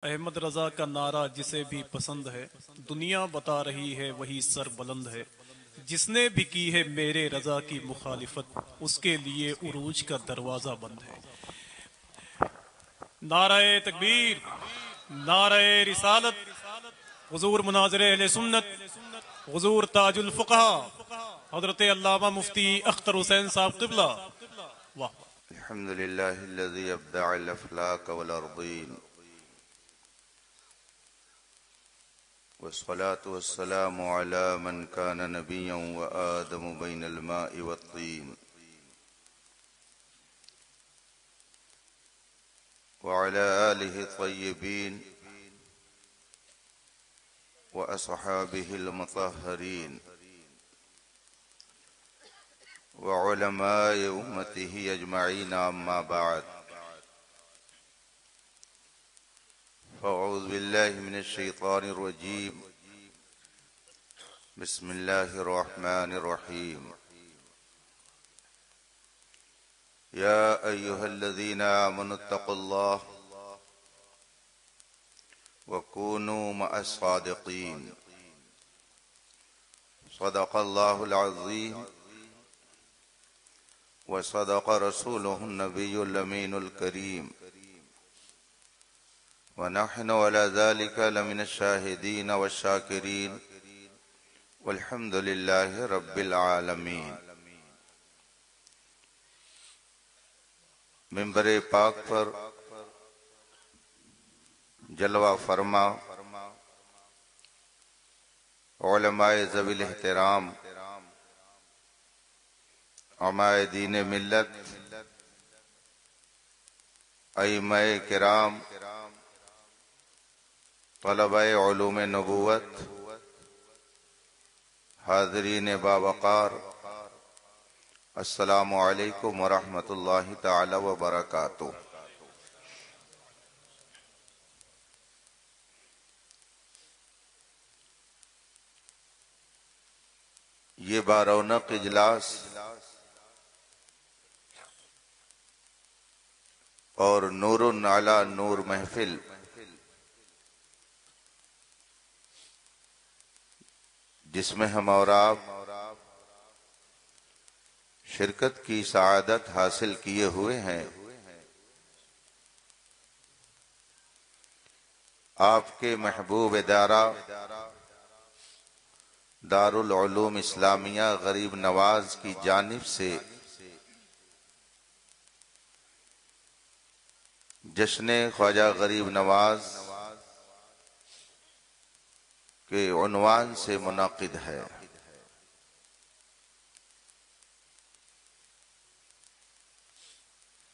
احمد رضا کا نعرہ جسے بھی پسند ہے، دنیا بتا رہی ہے وہی سر بلند ہے۔ جس نے بھی کی ہے میرے رضا کی مخالفت، اس کے لیے عروج کا دروازہ بند ہے۔ نعرہ تکبیر، نعرہ رسالت، حضور مناظر اہل سنت، حضور تاج الفقہا حضرت علامہ مفتی اختر حسین صاحب قبلہ۔ واہ الحمد لله الذي أبدع الأفلاك والأرضين، والصلاة والسلام على من كان نبيا وآدم بين الماء والطين، وعلى آله الطيبين وأصحابه المطهرين وعلماء أمته أجمعين، أما بعد، فأعوذ بالله من الشيطان الرجيم. بسم الله الرحمن الرحيم. يا أيها الذين آمنوا اتقوا الله وكونوا مع الصادقين. صدق الله العظيم وصدق رسوله النبي الأمين الكريم، ونحن على ذلك لمن الشاهدين والشاكرين، والحمد لله رب العالمين. منبر پاک پر جلوہ فرما علماء ذوی الاحترام، علماء دین ملت، ائمہ کرام، طلبہ علوم نبوت، حاضرین باوقار، السلام علیکم ورحمۃ اللہ تعالی وبرکاتہ۔ یہ بارونق اجلاس اور نور علی نور محفل جس میں ہم اور آپ شرکت کی سعادت حاصل کیے ہوئے ہیں، آپ کے محبوب ادارہ دارالعلوم اسلامیہ غریب نواز کی جانب سے جشن خواجہ غریب نواز کے عنوان سے منعقد ہے۔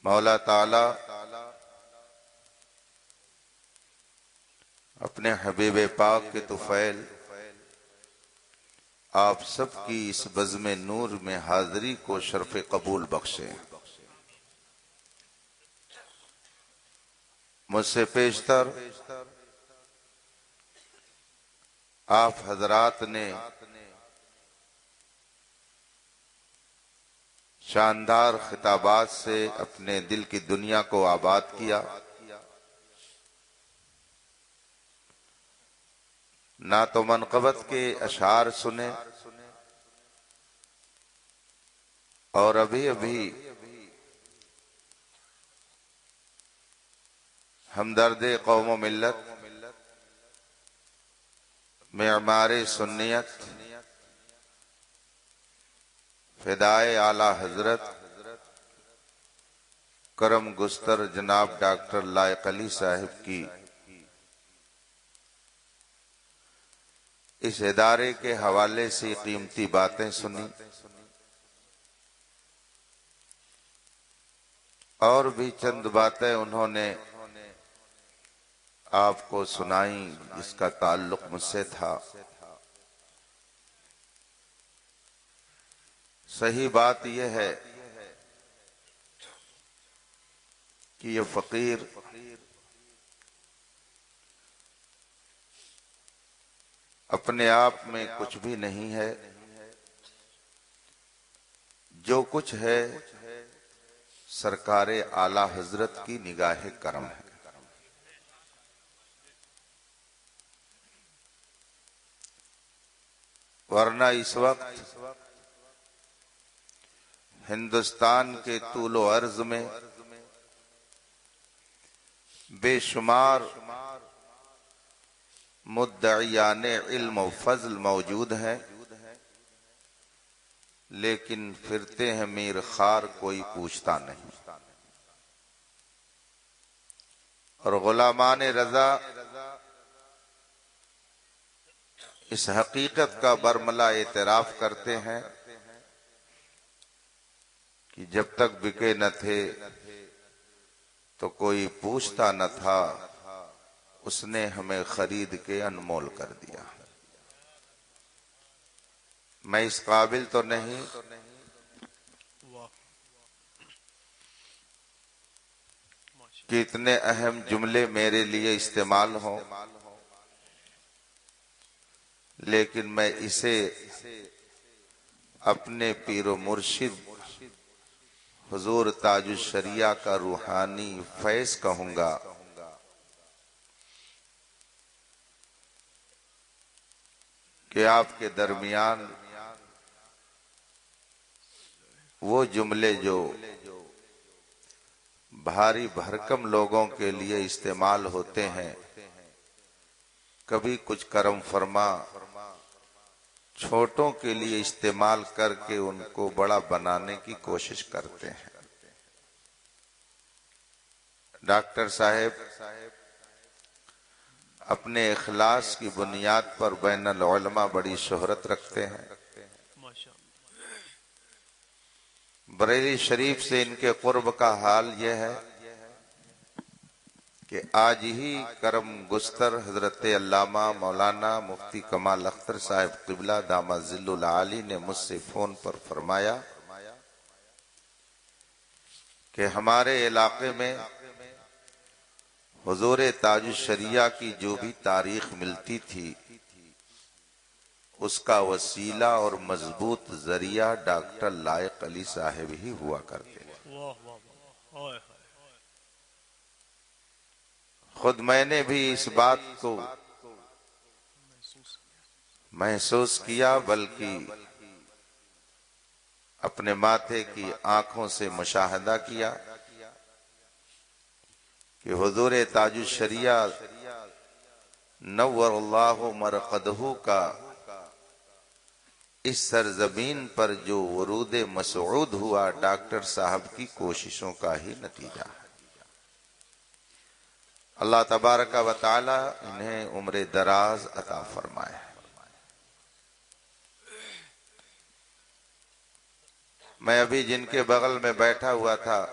مولا تعالی اپنے حبیب پاک کے طفیل آپ سب کی اس بزم نور میں حاضری کو شرف قبول بخشے۔ مجھ سے پیشتر آپ حضرات نے شاندار خطابات سے اپنے دل کی دنیا کو آباد کیا، نعت و منقبت کے اشعار سنے، اور ابھی ہمدرد قوم و ملت، معمار سنیت، فدائے اعلی حضرت کرم گستر جناب ڈاکٹر لائق علی صاحب کی اس ادارے کے حوالے سے قیمتی باتیں سنی، اور بھی چند باتیں انہوں نے آپ کو سنائیں جس کا تعلق مجھ سے تھا۔ صحیح بات یہ ہے کہ یہ فقیر اپنے آپ میں کچھ بھی نہیں ہے، جو کچھ ہے سرکار اعلی حضرت کی نگاہ کرم ہے۔ ورنہ اس وقت ہندوستان کے طول و عرض میں بے شمار مدعیان علم و فضل موجود ہیں، لیکن پھرتے ہیں میر خار، کوئی پوچھتا نہیں۔ اور غلامان رضا اس حقیقت کا برملا اعتراف کرتے ہیں کہ جب تک بکے نہ تھے تو کوئی پوچھتا نہ تھا، اس نے ہمیں خرید کے انمول کر دیا۔ میں اس قابل تو نہیں کہ اتنے اہم جملے میرے لیے استعمال ہوں، لیکن میں اسے اپنے پیر و مرشد حضور تاج الشریعہ کا روحانی فیض کہوں گا کہ آپ کے درمیان وہ جملے جو بھاری بھرکم لوگوں کے لیے استعمال ہوتے ہیں، کبھی کچھ کرم فرما چھوٹوں کے لیے استعمال کر کے ان کو بڑا بنانے کی کوشش کرتے ہیں۔ ڈاکٹر صاحب اپنے اخلاص کی بنیاد پر بین العلماء بڑی شہرت رکھتے ہیں۔ بریلی شریف سے ان کے قرب کا حال یہ ہے کہ آج ہی کرم گستر حضرت علامہ مولانا مفتی کمال اختر صاحب قبلہ دامت ظل العالی نے مجھ سے فون پر فرمایا کہ ہمارے علاقے میں حضور تاج الشریعہ کی جو بھی تاریخ ملتی تھی، اس کا وسیلہ اور مضبوط ذریعہ ڈاکٹر لائق علی صاحب ہی ہوا کرتے ہیں۔ خود میں نے بھی اس بات کو محسوس کیا، بلکہ اپنے ماتھے کی آنکھوں سے مشاہدہ کیا کہ حضور تاج الشریعہ نور اللہ مرقدہ کا اس سرزمین پر جو ورود مسعود ہوا، ڈاکٹر صاحب کی کوششوں کا ہی نتیجہ ہے۔ اللہ تبارک و تعالی انہیں عمر دراز عطا فرمائے۔ میں ابھی جن کے بغل میں بیٹھا ہوا تھا،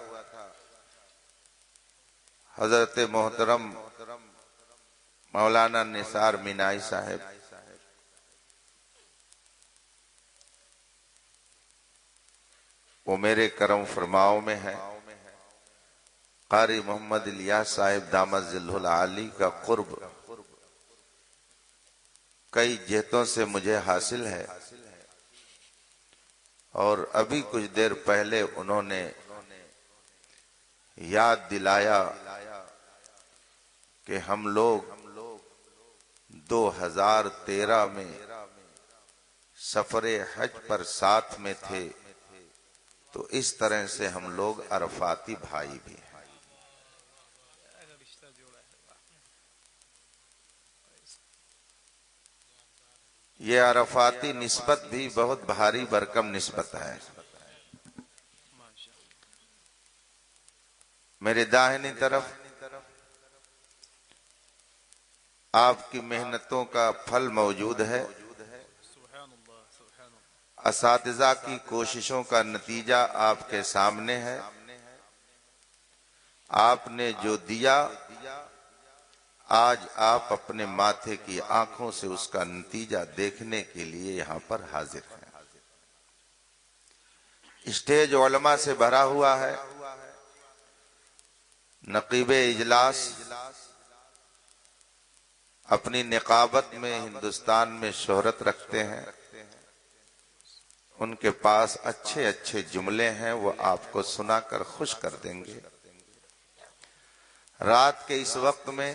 حضرت محترم مولانا نثار مینائی صاحب، وہ میرے کرم فرماؤں میں ہے۔ قاری محمد الیاس صاحب دامت ظل العالی کا قرب کئی جہتوں سے مجھے حاصل ہے، اور ابھی کچھ دیر پہلے انہوں نے یاد دلایا کہ ہم لوگ 2013 میں سفر حج پر ساتھ میں تھے، تو اس طرح سے ہم لوگ عرفاتی بھائی بھی ہیں۔ یہ عرفاتی نسبت بھی بہت بھاری بھرکم نسبت ہے۔ میرے داہنی طرف آپ کی محنتوں کا پھل موجود ہے، اساتذہ کی کوششوں کا نتیجہ آپ کے سامنے ہے۔ آپ نے جو دیا، آج آپ اپنے ماتھے کی آنکھوں سے اس کا نتیجہ دیکھنے کے لیے یہاں پر حاضر ہیں۔ اسٹیج علماء سے بھرا ہوا ہے، نقیب اجلاس اپنی نقابت میں ہندوستان میں شہرت رکھتے ہیں، ان کے پاس اچھے اچھے جملے ہیں، وہ آپ کو سنا کر خوش کر دیں گے۔ رات کے اس وقت میں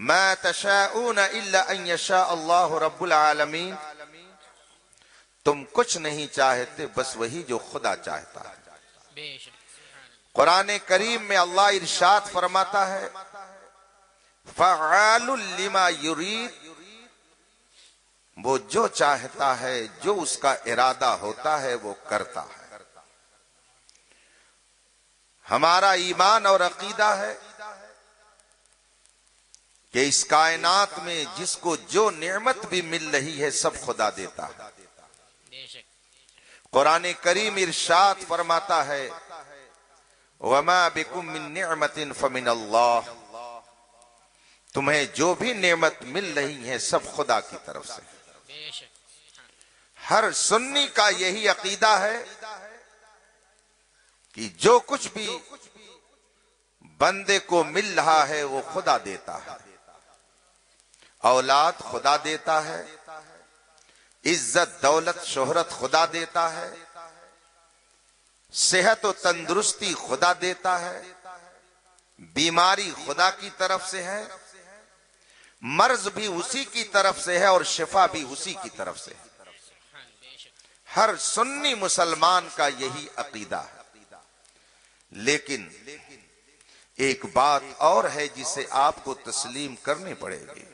ما تشاءون الا ان یشاء اللہ رب العالمین، تم کچھ نہیں چاہتے بس وہی جو خدا چاہتا ہے۔ بے شک قرآن کریم میں اللہ ارشاد فرماتا ہے فعال لما یرید، وہ جو چاہتا ہے، جو اس کا ارادہ ہوتا ہے وہ کرتا ہے۔ ہمارا ایمان اور عقیدہ ہے کہ اس کائنات میں جس کو جو نعمت بھی مل رہی ہے سب خدا دیتا ہے۔ بے شک قرآن کریم ارشاد فرماتا ہے وَمَا بِكُم مِّن نِعْمَةٍ فَمِنَ اللَّهِ، تمہیں جو بھی نعمت مل رہی ہے سب خدا کی طرف سے۔ بے شک ہر سنی کا یہی عقیدہ ہے کہ جو کچھ بھی بندے کو مل رہا ہے وہ خدا دیتا ہے۔ اولاد خدا دیتا ہے، عزت دولت شہرت خدا دیتا ہے، صحت و تندرستی خدا دیتا ہے، بیماری خدا کی طرف سے ہے، مرض بھی اسی کی طرف سے ہے اور شفا بھی اسی کی طرف سے ہے۔ ہر سنی مسلمان کا یہی عقیدہ ہے۔ لیکن ایک بات اور ہے جسے آپ کو تسلیم کرنی پڑے گی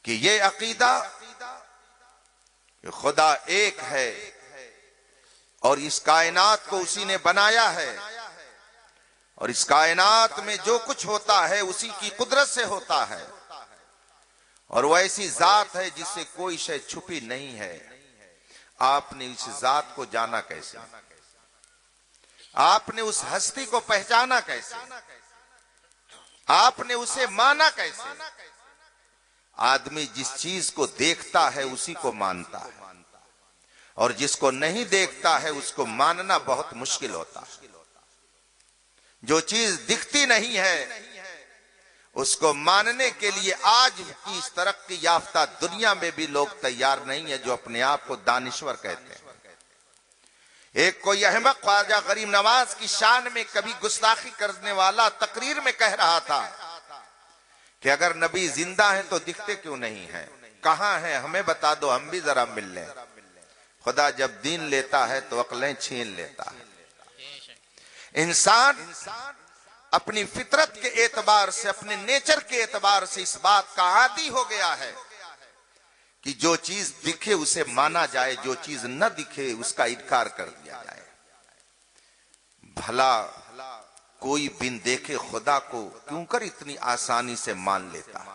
کہ یہ عقیدہ کہ خدا ایک ہے اور اس کائنات کو اسی نے بنایا ہے اور اس کائنات میں جو کچھ ہوتا ہے اسی کی قدرت سے ہوتا ہے، اور وہ ایسی ذات ہے جس سے کوئی شے چھپی نہیں ہے۔ آپ نے اس ذات کو جانا کیسے؟ آپ نے اس ہستی کو پہچانا کیسے؟ آپ نے اسے مانا کیسے؟ آدمی جس چیز کو دیکھتا ہے اسی کو مانتا ہے، اور جس کو نہیں دیکھتا ہے اس کو ماننا بہت مشکل ہوتا ہے۔ جو چیز دکھتی نہیں ہے اس کو ماننے کے لیے آج کی اس ترقی یافتہ دنیا میں بھی لوگ تیار نہیں ہیں جو اپنے آپ کو دانشور کہتے ہیں۔ ایک کوئی احمق خواجہ غریب نواز کی شان میں کبھی گستاخی کرنے والا تقریر میں کہہ رہا تھا کہ اگر نبی زندہ ہیں تو دکھتے کیوں نہیں ہیں؟ کہاں ہیں ہمیں بتا دو، ہم بھی ذرا مل لیں۔ خدا جب دین لیتا ہے تو عقلیں چھین لیتا ہے۔ انسان اپنی فطرت کے اعتبار سے، اپنے نیچر کے اعتبار سے اس بات کا عادی ہو گیا ہے کہ جو چیز دکھے اسے مانا جائے، جو چیز نہ دکھے اس کا انکار کر دیا جائے۔ بھلا کوئی بن دیکھے خدا کو کیوں کر اتنی آسانی سے مان لیتا ہے؟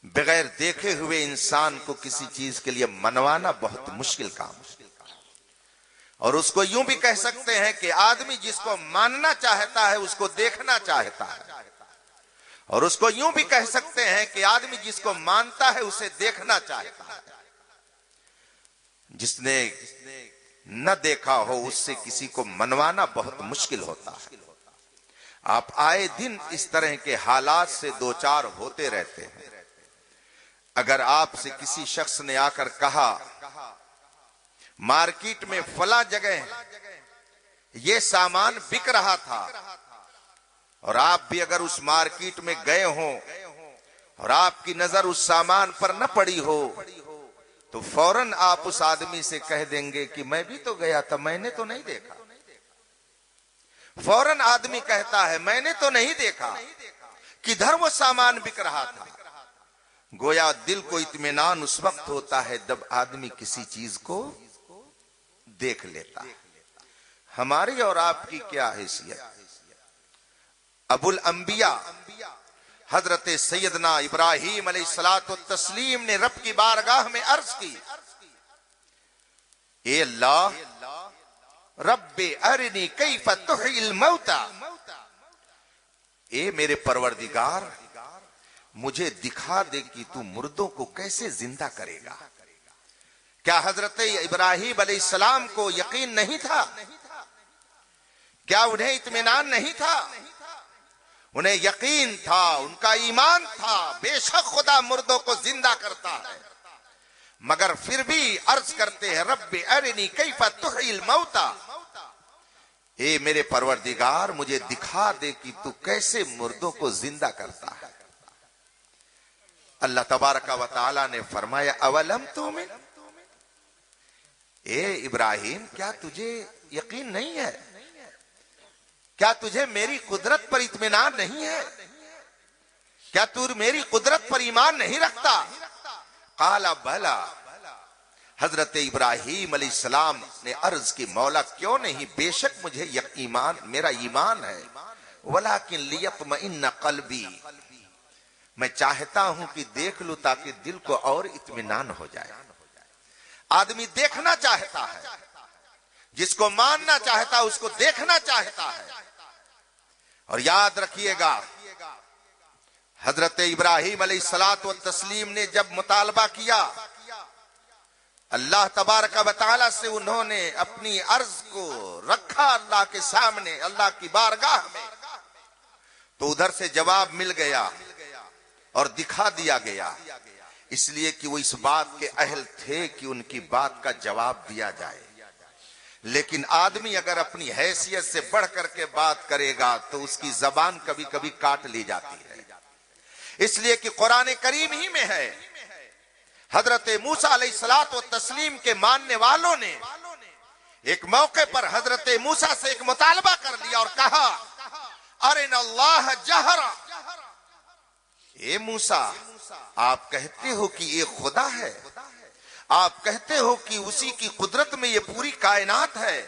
بغیر دیکھے ہوئے انسان کو کسی چیز کے لیے منوانا بہت مشکل کام ہے۔ اور اس کو یوں بھی کہہ سکتے ہیں کہ آدمی جس کو ماننا چاہتا ہے اس کو دیکھنا چاہتا ہے، اور اس کو یوں بھی کہہ سکتے ہیں کہ آدمی جس کو مانتا ہے اسے دیکھنا چاہتا ہے۔ جس نے نہ دیکھا ہو اس سے کسی کو منوانا بہت مشکل ہوتا ہے۔ آپ آئے دن اس طرح کے حالات سے دوچار ہوتے رہتے ہیں۔ اگر آپ سے کسی شخص نے آ کر کہا مارکیٹ میں فلاں جگہ یہ سامان بک رہا تھا، اور آپ بھی اگر اس مارکیٹ میں گئے ہوں اور آپ کی نظر اس سامان پر نہ پڑی ہو تو فوراً آپ اس آدمی سے کہہ دیں گے کہ میں بھی تو گیا تھا، میں نے تو نہیں دیکھا۔ فوراً آدمی کہتا ہے میں نے تو نہیں دیکھا، کدھر وہ سامان بک رہا تھا۔ گویا دل کو اطمینان اس وقت ہوتا ہے جب آدمی کسی چیز کو دیکھ لیتا ہے۔ ہماری اور آپ کی کیا حیثیت؟ ابو الانبیاء حضرت سیدنا ابراہیم علیہ السلام نے رب کی بارگاہ میں عرض کی، اے اللہ رب ارنی کیف تحیی الموتى، اے میرے پروردگار مجھے دکھا دے کہ تو مردوں کو کیسے زندہ کرے گا۔ کیا حضرت ابراہیم علیہ السلام کو یقین نہیں تھا؟ کیا انہیں اطمینان نہیں تھا؟ انہیں یقین تھا، ان کا ایمان تھا، بے شک خدا مردوں کو زندہ کرتا ہے، مگر پھر بھی عرض کرتے ہیں رب ارنی کیف تحیی الموتى، اے میرے پروردگار مجھے دکھا دے کہ تو کیسے مردوں کو زندہ کرتا ہے۔ اللہ تبارک و تعالی نے فرمایا اولم تؤمن، اے ابراہیم کیا تجھے یقین نہیں ہے؟ کیا تجھے میری قدرت پر اطمینان نہیں ہے؟ کیا تو میری قدرت پر ایمان نہیں رکھتا؟ قال بلا، حضرت ابراہیم علیہ السلام نے عرض کی مولا کیوں نہیں، بے شک مجھے ایمان، میرا ایمان ہے، ولیکن لیطمئن قلبی، میں چاہتا ہوں کہ دیکھ لوں تاکہ دل کو اور اطمینان ہو جائے۔ آدمی دیکھنا چاہتا ہے، جس کو ماننا چاہتا ہے اس کو دیکھنا چاہتا ہے۔ اور یاد رکھیے گا حضرت ابراہیم علیہ الصلوۃ والتسلیم نے جب مطالبہ کیا اللہ تبارک و تعالی سے، انہوں نے اپنی عرض کو رکھا اللہ کے سامنے، اللہ کی بارگاہ میں، تو ادھر سے جواب مل گیا اور دکھا دیا گیا، اس لیے کہ وہ اس بات کے اہل تھے کہ ان کی بات کا جواب دیا جائے۔ لیکن آدمی اگر اپنی حیثیت سے بڑھ کر کے بات کرے گا تو اس کی زبان کبھی کبھی کاٹ لی جاتی ہے، اس لیے کہ قرآن کریم ہی میں ہے حضرت موسیٰ علیہ الصلوۃ والتسلیم کے ماننے والوں نے ایک موقع پر حضرت موسیٰ سے ایک مطالبہ کر لیا اور کہا ارنا اللہ جہرا، اے موسیٰ آپ کہتے ہو کہ یہ خدا ہے، آپ کہتے ہو کہ اسی کی قدرت میں یہ پوری کائنات ہے،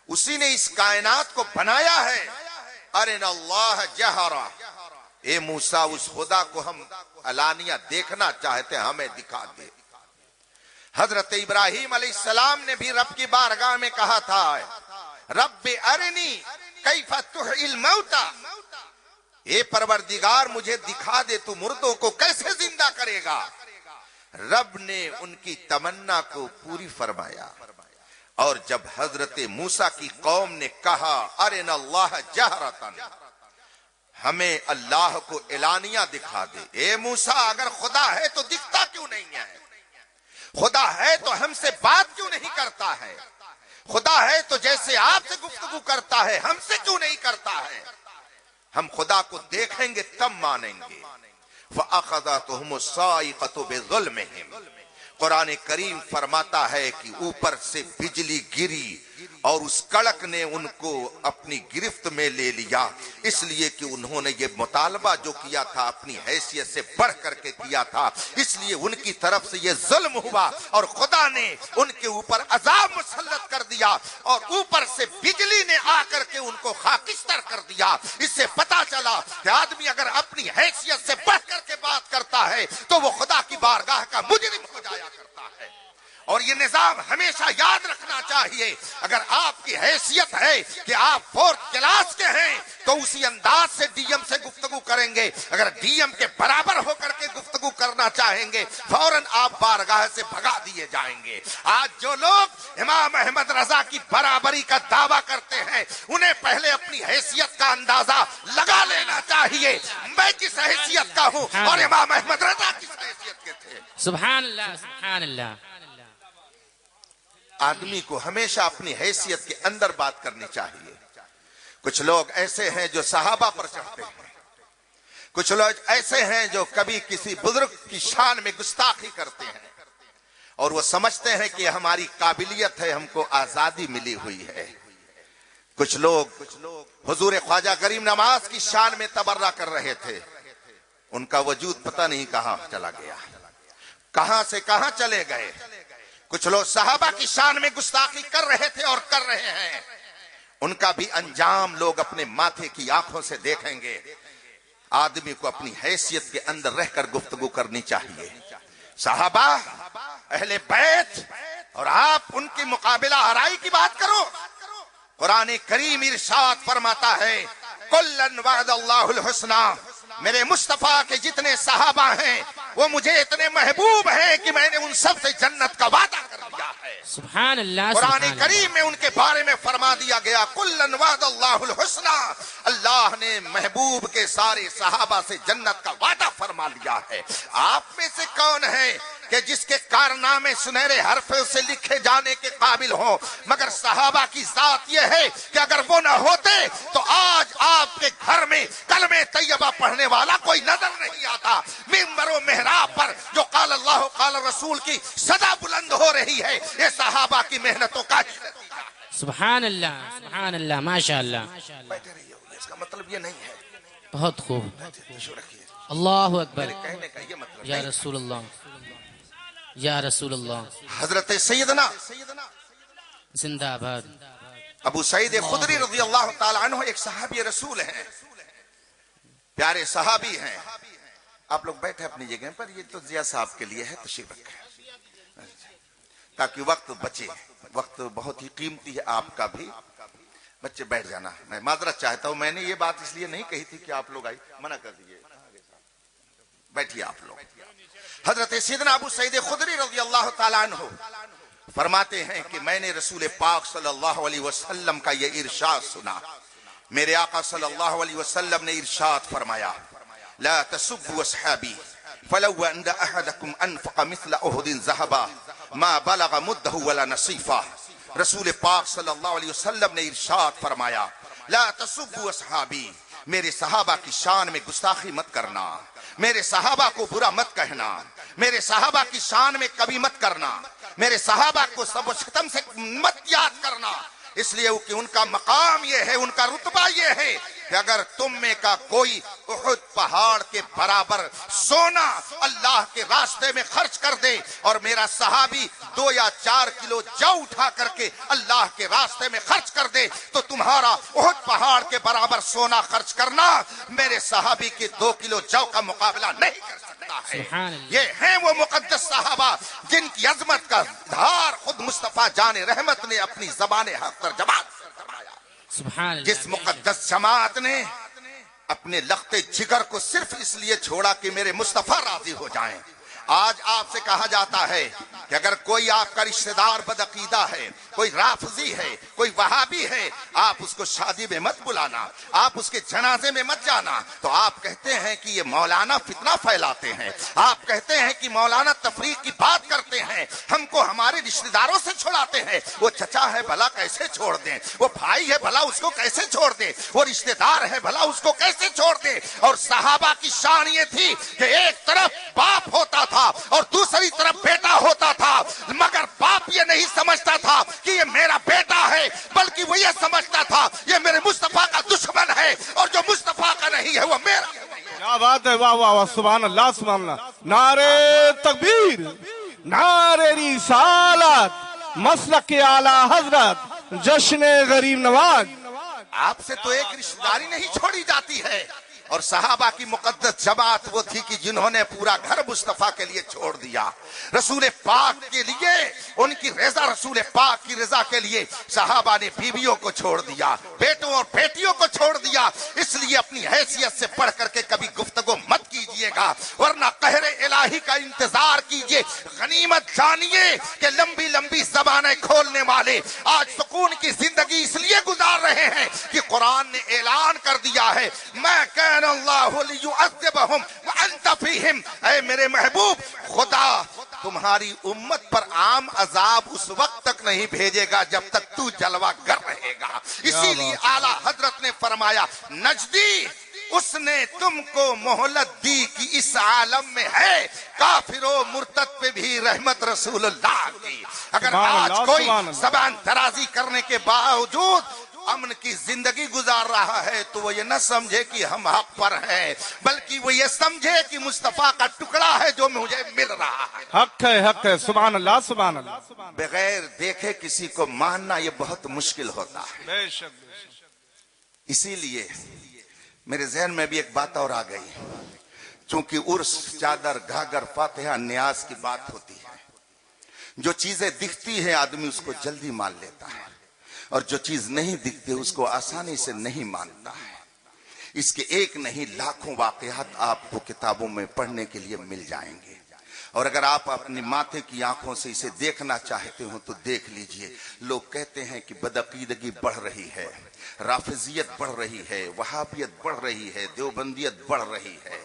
اسی نے اس کائنات کو بنایا ہے، ارنا اللہ جہرا، اے موسیٰ اس خدا کو ہم علانیہ دیکھنا چاہتے ہیں، ہمیں دکھا دے۔ حضرت ابراہیم علیہ السلام نے بھی رب کی بارگاہ میں کہا تھا رب ارنی کیف تحیی الموتى، اے پروردگار مجھے دکھا دے تو مردوں کو کیسے زندہ کرے گا۔ رب نے ان کی تمنا کو پوری فرمایا، اور جب حضرت موسیٰ کی قوم نے کہا ارنا اللہ جہرتن، ہمیں اللہ کو اعلانیہ دکھا دے، اے موسیٰ اگر خدا ہے تو دکھتا کیوں نہیں ہے؟ خدا ہے تو ہم سے بات کیوں نہیں کرتا ہے؟ خدا ہے تو جیسے آپ سے گفتگو کرتا ہے ہم سے کیوں نہیں کرتا ہے؟ ہم خدا کو دیکھیں گے تب مانیں گے۔ فَأَخَذَتْهُمُ الصَّاعِقَةُ بِظُلْمِهِمْ، قرآن کریم فرماتا ہے کہ اوپر سے بجلی گری اور اس کڑک نے ان کو اپنی گرفت میں لے لیا، اس لیے کہ انہوں نے یہ مطالبہ جو کیا تھا اپنی حیثیت سے بڑھ کر کے کیا تھا، اس لیے ان کی طرف سے یہ ظلم ہوا اور خدا نے ان کے اوپر عذاب مسلط کر دیا، اور اوپر سے بجلی نے آ کر کے ان کو خاکستر کر دیا۔ اس سے پتا چلا کہ آدمی اگر اپنی حیثیت سے بڑھ کر کے بات کرتا ہے تو وہ خدا کی بارگاہ کا مجرم ہو جایا کرتا ہے۔ اور یہ نظام ہمیشہ یاد رکھنا چاہیے، اگر آپ کی حیثیت ہے کہ آپ 4th کلاس کے ہیں تو اسی انداز سے ڈی ایم سے گفتگو کریں گے، اگر ڈی ایم کے برابر ہو کر کے گفتگو کرنا چاہیں گے فوراً آپ بارگاہ سے بھگا دیے جائیں گے۔ آج جو لوگ امام احمد رضا کی برابری کا دعویٰ کرتے ہیں انہیں پہلے اپنی حیثیت کا اندازہ لگا لینا چاہیے، میں کس حیثیت کا ہوں اور امام احمد رضا کس حیثیت کے تھے۔ سبحان اللہ، سبحان اللہ۔ آدمی کو ہمیشہ اپنی حیثیت کے اندر بات کرنی چاہیے۔ کچھ لوگ ایسے ہیں جو صحابہ پر چڑھتے ہیں، کچھ لوگ ایسے ہیں جو کبھی کسی بزرگ کی شان میں گستاخی کرتے ہیں اور وہ سمجھتے ہیں کہ ہماری قابلیت ہے، ہم کو آزادی ملی ہوئی ہے۔ کچھ لوگ حضور خواجہ غریب نواز کی شان میں تبرہ کر رہے تھے، ان کا وجود پتہ نہیں کہاں چلا گیا، کہاں سے کہاں چلے گئے۔ کچھ لوگ صحابہ کی شان میں گستاخی کر رہے تھے اور کر رہے ہیں، ان کا بھی انجام لوگ اپنے ماتھے کی آنکھوں سے دیکھیں گے۔ آدمی کو اپنی حیثیت کے اندر رہ کر گفتگو کرنی چاہیے۔ صحابہ، اہل بیت، اور آپ ان کی مقابلہ آرائی کی بات کرو۔ قرآن کریم ارشاد فرماتا ہے کلن وعد اللہ الحسنی، میرے مصطفیٰ کے جتنے صحابہ ہیں وہ مجھے اتنے محبوب ہیں کہ میں نے ان سب سے جنت کا وعدہ کر دیا ہے۔ سبحان اللہ۔ قرآن کریم میں ان کے بارے میں فرما دیا گیا کلن وعد اللہ الحسنی، اللہ نے محبوب کے سارے صحابہ سے جنت کا وعدہ فرما لیا ہے۔ آپ میں سے کون ہے کہ جس کے کارنامے سنہرے حرفوں سے لکھے جانے کے قابل ہوں؟ مگر صحابہ کی ذات یہ ہے کہ اگر وہ نہ ہوتے تو آج آپ کے گھر میں کلمہ طیبہ پڑھنے والا کوئی نظر نہیں آتا۔ منبر و محراب پر جو قال اللہ قال رسول کی صدا بلند ہو رہی ہے، یہ صحابہ کی محنتوں کا۔ سبحان اللہ ماشاء اللہ۔ بیٹھے رہیے، اس کا مطلب یہ نہیں ہے۔ بہت خوب، شو رکھیے، اللہ اکبر، میرے کہنے کا یہ مطلب یا نہیں۔ رسول اللہ، یا رسول اللہ، حضرت سیدنا زندہ آباد۔ ابو سعید خدری رضی اللہ تعالی عنہ ایک صحابی رسول ہیں، پیارے صحابی ہیں۔ آپ لوگ بیٹھے اپنی جگہ پر، یہ تو ضیاء صاحب کے لیے ہے، تشریف رکھیں تاکہ وقت بچے۔ وقت بہت ہی قیمتی ہے آپ کا بھی۔ بچے بیٹھ جانا، میں معذرت چاہتا ہوں، میں نے یہ بات اس لیے نہیں کہی تھی کہ آپ لوگ آئی، منع کر دیجئے، بیٹھیے آپ لوگ۔ حضرت سیدنا ابو سعید خدری رضی اللہ تعالیٰ عنہ فرماتے ہیں کہ میں نے رسول پاک صلی اللہ علیہ وسلم کا یہ ارشاد سنا۔ میرے آقا صلی اللہ علیہ وسلم نے ارشاد فرمایا، لا تسبوا اصحابی فلو ان احدکم انفق مثل احد ذهبا ما بلغ مدہ ولا نصیفہ۔ رسول پاک صلی اللہ علیہ وسلم نے ارشاد فرمایا، لا تسبوا اصحابی، میرے صحابہ کی شان میں گستاخی مت کرنا، میرے صحابہ کو برا مت کہنا، میرے صحابہ کی شان میں کبھی مت کرنا، میرے صحابہ کو سب و شتم سے مت یاد کرنا، اس لیے کہ ان کا مقام یہ ہے، ان کا رتبہ یہ ہے کہ اگر تم میں کا کوئی احد پہاڑ کے برابر سونا اللہ کے راستے میں خرچ کر دے اور میرا صحابی 2 یا 4 کلو جو اٹھا کر کے اللہ کے راستے میں خرچ کر دے تو تمہارا احد پہاڑ کے برابر سونا خرچ کرنا میرے صحابی کے 2 کلو جو کا مقابلہ نہیں کر سکتا ہے۔ یہ ہیں وہ مقدس صحابہ جن کی عظمت کا اظہار خود مصطفیٰ جان رحمت نے اپنی زبان حق پر جماعت فرمایا۔ جس مقدس جماعت نے اپنے لخت جگر کو صرف اس لیے چھوڑا کہ میرے مصطفیٰ راضی ہو جائیں۔ آج آپ سے کہا جاتا ہے کہ اگر کوئی آپ کا رشتہ دار بدعقیدہ ہے، کوئی رافضی ہے، کوئی وہابی ہے، آپ اس کو شادی میں مت بلانا، آپ اس کے جنازے میں مت جانا، تو آپ کہتے ہیں کہ یہ مولانا فتنہ پھیلاتے ہیں، آپ کہتے ہیں کہ مولانا تفریق کی بات کرتے ہیں، ہم کو ہمارے رشتہ داروں سے چھڑاتے ہیں۔ وہ چچا ہے بھلا کیسے چھوڑ دیں، وہ بھائی ہے بھلا اس کو کیسے چھوڑ دیں، وہ رشتہ دار ہے بھلا اس کو کیسے چھوڑ دیں۔ اور صحابہ کی شان یہ تھی کہ ایک طرف باپ ہوتا تھا اور دوسری طرف بیٹا ہوتا تھا، مگر باپ یہ نہیں سمجھتا تھا کہ یہ میرا بیٹا ہے، بلکہ وہ یہ سمجھتا تھا یہ میرے مصطفیٰ کا دشمن ہے، اور جو مصطفیٰ کا نہیں ہے وہ میرا۔ کیا بات ہے، واہ واہ واہ، سبحان اللہ سبحان اللہ، نعرے تکبیر، نعرے رسالت، مسلک اعلی حضرت، جشن غریب نواز۔ آپ سے تو ایک رشتہ داری نہیں چھوڑی جاتی ہے، اور صحابہ کی مقدس جماعت وہ تھی کہ جنہوں نے پورا گھر مصطفیٰ کے لیے چھوڑ دیا، رسول پاک کے لیے، ان کی رضا، رسول پاک کی رضا کے لیے صحابہ نے بیویوں کو چھوڑ دیا، بیٹوں اور بیٹیوں کو چھوڑ دیا۔ اس لیے اپنی حیثیت سے پڑھ کر کے کبھی گفتگو مت کیجئے گا، ورنہ قہر الہی کا انتظار کیجئے۔ غنیمت جانیے کہ لمبی لمبی زبانیں کھولنے والے آج سکون کی زندگی اس لیے گزار رہے ہیں کہ قرآن نے اعلان کر دیا ہے، میں کہنا اللہ لیعذبہم وانت فیہم، اے میرے محبوب، خدا تمہاری امت پر عام عذاب اس وقت تک نہیں بھیجے گا جب تک تو جلوہ گر رہے گا۔ اسی لیے اعلیٰ حضرت نے فرمایا، نجدی اس نے تم کو مہلت دی کہ اس عالم میں ہے کافر و مرتد پہ بھی رحمت رسول اللہ کی۔ اگر آج کوئی زبان درازی کرنے کے باوجود امن کی زندگی گزار رہا ہے تو وہ یہ نہ سمجھے کہ ہم حق پر ہیں، بلکہ وہ یہ سمجھے کہ مصطفیٰ کا ٹکڑا ہے جو مجھے مل رہا ہے۔ حق ہے، حق ہے، سبحان اللہ سبحان اللہ۔ بغیر دیکھے کسی کو ماننا یہ بہت مشکل ہوتا ہے۔ بے شک۔ اسی لیے میرے ذہن میں بھی ایک بات اور آ گئی، چونکہ عرس، چادر، گھاگھر، فاتحہ، نیاز کی بات ہوتی ہے، جو چیزیں دکھتی ہیں آدمی اس کو جلدی مان لیتا ہے، اور جو چیز نہیں دکھتے اس کو آسانی سے نہیں مانتا ہے۔ اس کے ایک نہیں لاکھوں واقعات آپ کو کتابوں میں پڑھنے کے لیے مل جائیں گے، اور اگر آپ اپنی ماتھے کی آنکھوں سے اسے دیکھنا چاہتے ہو تو دیکھ لیجئے۔ لوگ کہتے ہیں کہ بدعقیدگی بڑھ رہی ہے، رافضیت بڑھ رہی ہے، وہابیت بڑھ رہی ہے، دیوبندیت بڑھ رہی ہے۔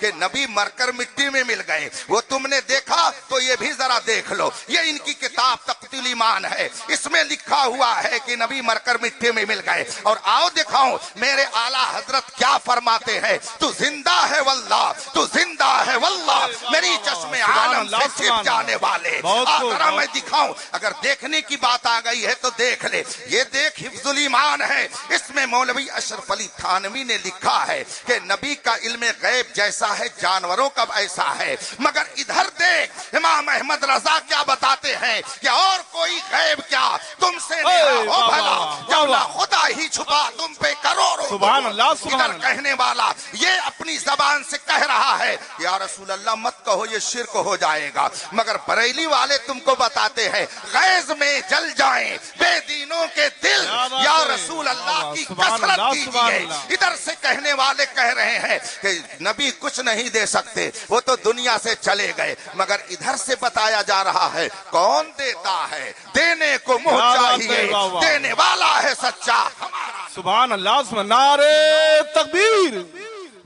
کہ نبی مر کر مٹی میں مل گئے. وہ تم نے دیکھا تو یہ بھی ذرا دیکھ لو. یہ ان کی کتاب تقتیل ایمان ہے, اس میں لکھا ہوا ہے کہ نبی مر کر مٹی میں مل گئے. اور آؤ دکھاؤں میرے اعلیٰ حضرت کیا فرماتے ہیں. تو زندہ ہے واللہ, تو زندہ ہے واللہ, میری چشم عالم سے چھپ جانے والے. ذرا میں دکھاؤں, اگر دیکھنے کی بات آ گئی ہے تو دیکھ لے. یہ دیکھ حفظ الایمان ہے, اس میں مولوی اشرف علی تھانوی نے لکھا ہے کہ نبی کا علم غیب جیسا ہے جانوروں کا ایسا ہے. مگر ادھر دیکھ امام احمد رضا کیا بتاتے ہیں کہ اور کوئی غیب کیا تم سے نہا ہو بھلا, جب نہ خدا ہی چھپا تم پہ کروڑوں. سبحان اللہ, سبحان ادھر اللہ. کہنے والا یہ اپنی زبان سے کہہ رہا ہے یا رسول اللہ مت کہو یہ شرک ہو جائے گا. مگر بریلی والے تم کو بتاتے ہیں غیظ میں جل جائیں بے دینوں کے دل, یا رسول اللہ کی کثرت کیجیے. ادھر سے کہنے والے کہہ رہے ہیں کہ نبی کچھ نہیں دے سکتے, وہ تو دنیا سے چلے گئے. مگر ادھر سے بتایا جا رہا ہے کون دیتا ہے, دینے کو منہ چاہیے, دینے والا ہے سچا ہمارا. سبحان اللہ, سبحان. نعرے تکبیر,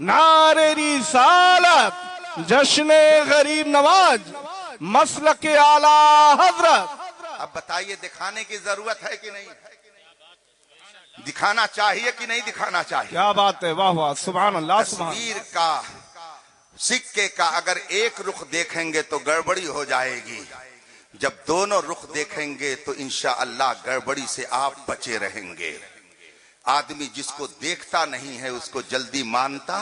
نعرے رسالت, جشن غریب نواز, مسلک اعلیٰ حضرت. اب بتائیے دکھانے کی ضرورت ہے کہ نہیں, دکھانا چاہیے کہ نہیں دکھانا چاہیے. کیا بات ہے, واہ واہ, سبحان اللہ, سبحان. تصویر کا, سکے کا اگر ایک رخ دیکھیں گے تو گڑبڑی ہو جائے گی, جب دونوں رخ دیکھیں گے تو انشاءاللہ گڑبڑی سے آپ بچے رہیں گے. آدمی جس کو دیکھتا نہیں ہے اس کو جلدی مانتا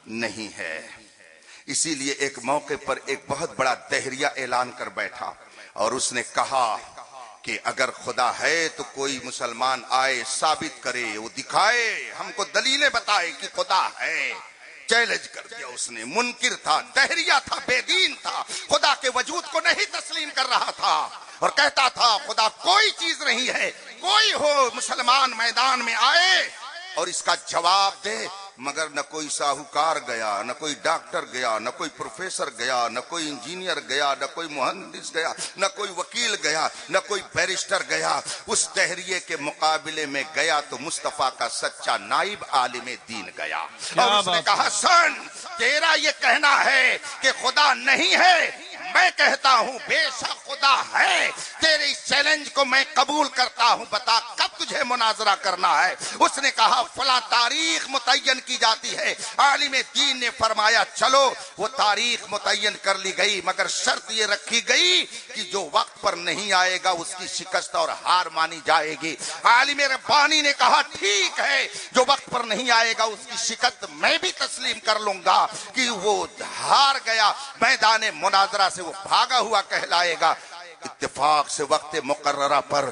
نہیں ہے. اسی لیے ایک موقع پر ایک بہت بڑا دہریہ اعلان کر بیٹھا اور اس نے کہا کہ اگر خدا ہے تو کوئی مسلمان آئے ثابت کرے, وہ دکھائے ہم کو دلیلیں بتائے کہ خدا ہے. چیلنج کر دیا اس نے. منکر تھا, دہریہ تھا, بے دین تھا, خدا کے وجود کو نہیں تسلیم کر رہا تھا اور کہتا تھا خدا کوئی چیز نہیں ہے. کوئی ہو مسلمان میدان میں آئے اور اس کا جواب دے. مگر نہ کوئی ساہوکار گیا, نہ کوئی ڈاکٹر گیا, نہ کوئی پروفیسر گیا, نہ کوئی انجینئر گیا, نہ کوئی مہندس گیا, نہ کوئی وکیل گیا, نہ کوئی بیرسٹر گیا. اس دہریے کے مقابلے میں گیا تو مصطفیٰ کا سچا نائب عالم دین گیا اور اس نے کہا سن تیرا یہ کہنا ہے کہ خدا نہیں ہے, میں کہتا ہوں بے شک خدا ہے. تیرے اس چیلنج کو میں قبول کرتا ہوں, بتا کب تجھے مناظرہ کرنا ہے. اس نے کہا فلاں تاریخ متعین کی جاتی ہے. عالم دین نے فرمایا چلو. وہ تاریخ متعین کر لی گئی مگر شرط یہ رکھی گئی کہ جو وقت پر نہیں آئے گا اس کی شکست اور ہار مانی جائے گی. عالم ربانی نے کہا ٹھیک ہے, جو وقت پر نہیں آئے گا اس کی شکست میں بھی تسلیم کر لوں گا کہ وہ ہار گیا میدان مناظرہ سے, وہ بھاگا ہوا کہلائے گا. اتفاق سے وقت مقررہ پر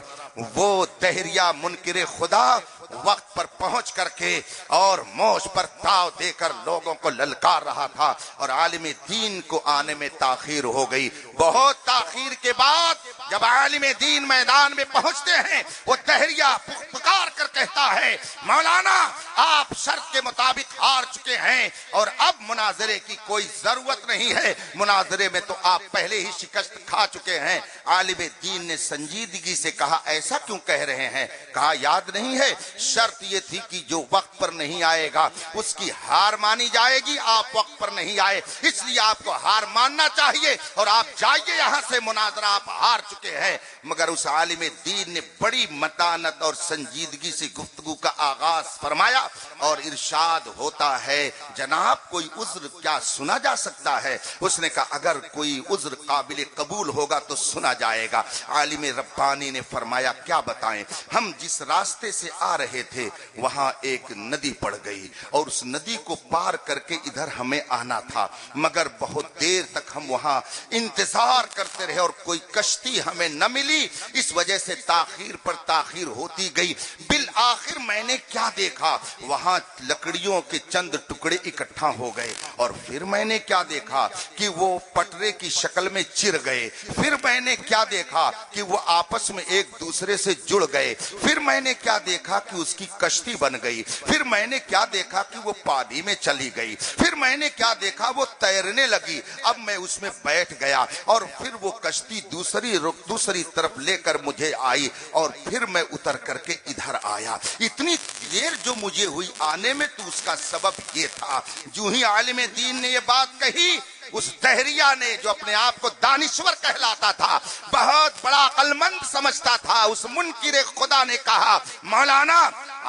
وہ دہریہ منکر خدا وقت پر پہنچ کر کے اور موج پر تاؤ دے کر لوگوں کو للکار رہا تھا اور عالم دین کو آنے میں تاخیر ہو گئی. بہت تاخیر کے بعد جب عالم دین میدان میں پہنچتے ہیں وہ دہریہ پکار کر کہتا ہے مولانا آپ شرط کے مطابق ہار چکے ہیں اور اب مناظرے کی کوئی ضرورت نہیں ہے, مناظرے میں تو آپ پہلے ہی شکست کھا چکے ہیں. عالم دین نے سنجیدگی سے کہا ایسا کیوں کہہ رہے ہیں. کہا یاد نہیں ہے شرط یہ تھی کہ جو وقت پر نہیں آئے گا اس کی ہار مانی جائے گی. آپ وقت پر نہیں آئے اس لیے آپ کو ہار ماننا چاہیے اور آپ جائیے یہاں سے, مناظرہ آپ ہار چکے ہیں. مگر اس عالم دین نے بڑی متانت اور سنجیدگی سے گفتگو کا آغاز فرمایا اور ارشاد ہوتا ہے جناب کوئی عذر کیا سنا جا سکتا ہے. اس نے کہا اگر کوئی عذر قابل قبول ہوگا تو سنا جائے گا. عالم ربانی نے فرمایا کیا بتائیں, ہم جس راستے سے آ رہے تھے وہاں ایک ندی پڑ گئی اور اس ندی کو پار کر کے ادھر ہمیں آنا تھا, مگر بہت دیر تک ہم وہاں انتظار کرتے رہے اور کوئی کشتی ہمیں نہ ملی. اس وجہ سے تاخیر پر تاخیر ہوتی گئی. بالآخر میں نے کیا دیکھا, وہاں لکڑیوں کے چند ٹکڑے اکٹھا ہو گئے اور پھر میں نے کیا دیکھا کہ وہ پٹرے کی شکل میں چر گئے. پھر میں نے کیا دیکھا کہ وہ آپس میں ایک دوسرے سے جڑ گئے. پھر میں نے کیا دیکھا کہ اس کی کشتی بن گئی. پھر میں نے کیا دیکھا کہ وہ پانی میں چلی گئی. پھر میں نے کیا دیکھا وہ تیرنے لگی. اب میں اس میں بیٹھ گیا اور پھر وہ کشتی دوسری طرف لے کر مجھے آئی اور پھر میں اتر کر کے ادھر آیا. اتنی دیر جو مجھے ہوئی آنے میں تو اس کا سبب یہ تھا. جو ہی عالم دین نے یہ بات کہی، اس دہریہ نے جو اپنے آپ کو دانشور کہلاتا تھا، بہت بڑا عقل مند سمجھتا تھا، اس منکر خدا نے کہا مولانا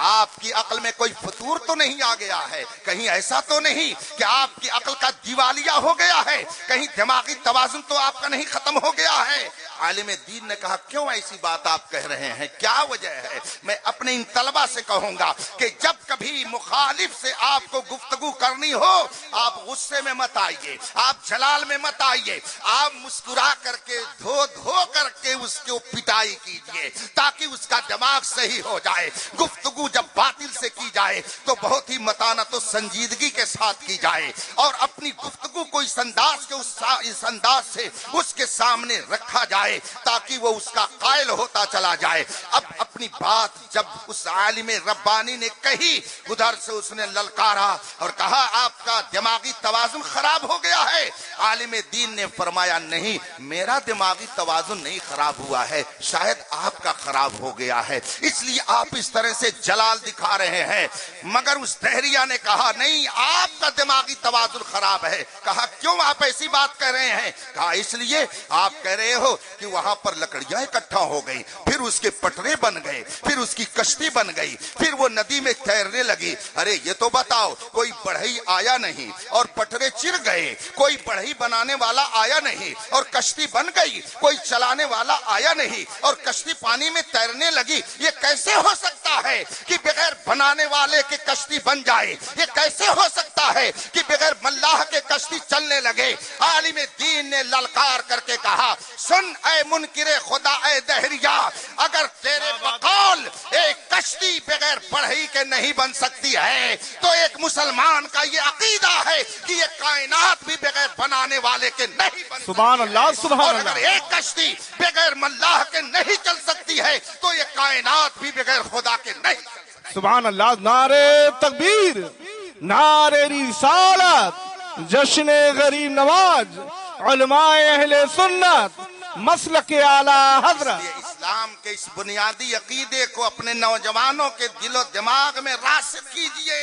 آپ کی عقل میں کوئی فطور تو نہیں آ گیا ہے؟ کہیں ایسا تو نہیں کہ آپ کی عقل کا دیوالیہ ہو گیا ہے؟ کہیں دماغی توازن تو آپ کا نہیں ختم ہو گیا ہے؟ عالم دین نے کہا کیوں ایسی بات آپ کہہ رہے ہیں، کیا وجہ ہے؟ میں اپنے ان طلبہ سے کہوں گا کہ جب کبھی مخالف سے آپ کو گفتگو کرنی ہو، آپ غصے میں مت آئیے، آپ جلال میں مت آئیے، آپ مسکرا کر کے دھو کر کے اس کو پٹائی کیجئے تاکہ اس کا دماغ صحیح ہو جائے. گفتگو جب باطل سے کی جائے تو بہت ہی متانت و سنجیدگی کے ساتھ کی جائے، اور اپنی گفتگو کو اس انداز سے اس کے سامنے رکھا جائے تاکہ وہ اس کا قائل ہوتا چلا جائے. اب اپنی بات جب اس عالم ربانی نے کہی، ادھر سے اس نے للکارا اور کہا آپ کا دماغی توازن خراب ہو گیا ہے. عالم دین نے فرمایا نہیں، میرا دماغی توازن نہیں خراب ہوا ہے، شاید آپ کا خراب ہو گیا ہے، اس لیے آپ اس طرح سے جلال دکھا رہے ہیں. مگر اس دہریہ نے کہا نہیں، آپ کا دماغی توازن خراب ہے. کہا کیوں آپ ایسی بات کہہ رہے ہیں؟ کہا اس لیے آپ کہہ رہے ہو کہ وہاں پر لکڑیاں اکٹھا ہو گئی، پھر اس کے پٹرے بن گئے، پھر اس کی کشتی بن گئی، پھر وہ ندی میں تیرنے لگی. ارے یہ تو بتاؤ، کوئی بڑھئی آیا نہیں اور پٹرے چر گئے، کوئی بڑھئی بنانے والا آیا نہیں اور کشتی بن گئی، کوئی چلانے والا آیا نہیں اور کشتی پانی میں تیرنے لگی. یہ کیسے ہو سکتا ہے کہ بغیر بنانے والے کے کشتی بن جائے؟ یہ کیسے ہو سکتا ہے کہ بغیر ملاح کے کشتی چلنے لگے؟ عالم دین نے للکار کر کے کہا سن اے منکر خدا اے دہریہ، اگر تیرے بقول ایک کشتی بغیر بڑھئی کے نہیں بن سکتی ہے تو ایک مسلمان کا یہ عقیدہ ہے کہ یہ کائنات بھی بغیر بنانے والے کے نہیں بن سکتی. سبحان اللہ، سبحان اور اللہ. اگر ایک کشتی بغیر ملاح کے نہیں چل سکتی ہے تو یہ کائنات بھی بغیر خدا کے نہیں چل سکتی. سبحان اللہ. نعرے تکبیر، نعرے رسالت، جشن غریب نواز، علماء اہل سنت، مسلک اعلی حضرت. یہ اسلام کے اس بنیادی عقیدے کو اپنے نوجوانوں کے دل و دماغ میں راسخ کیجئے،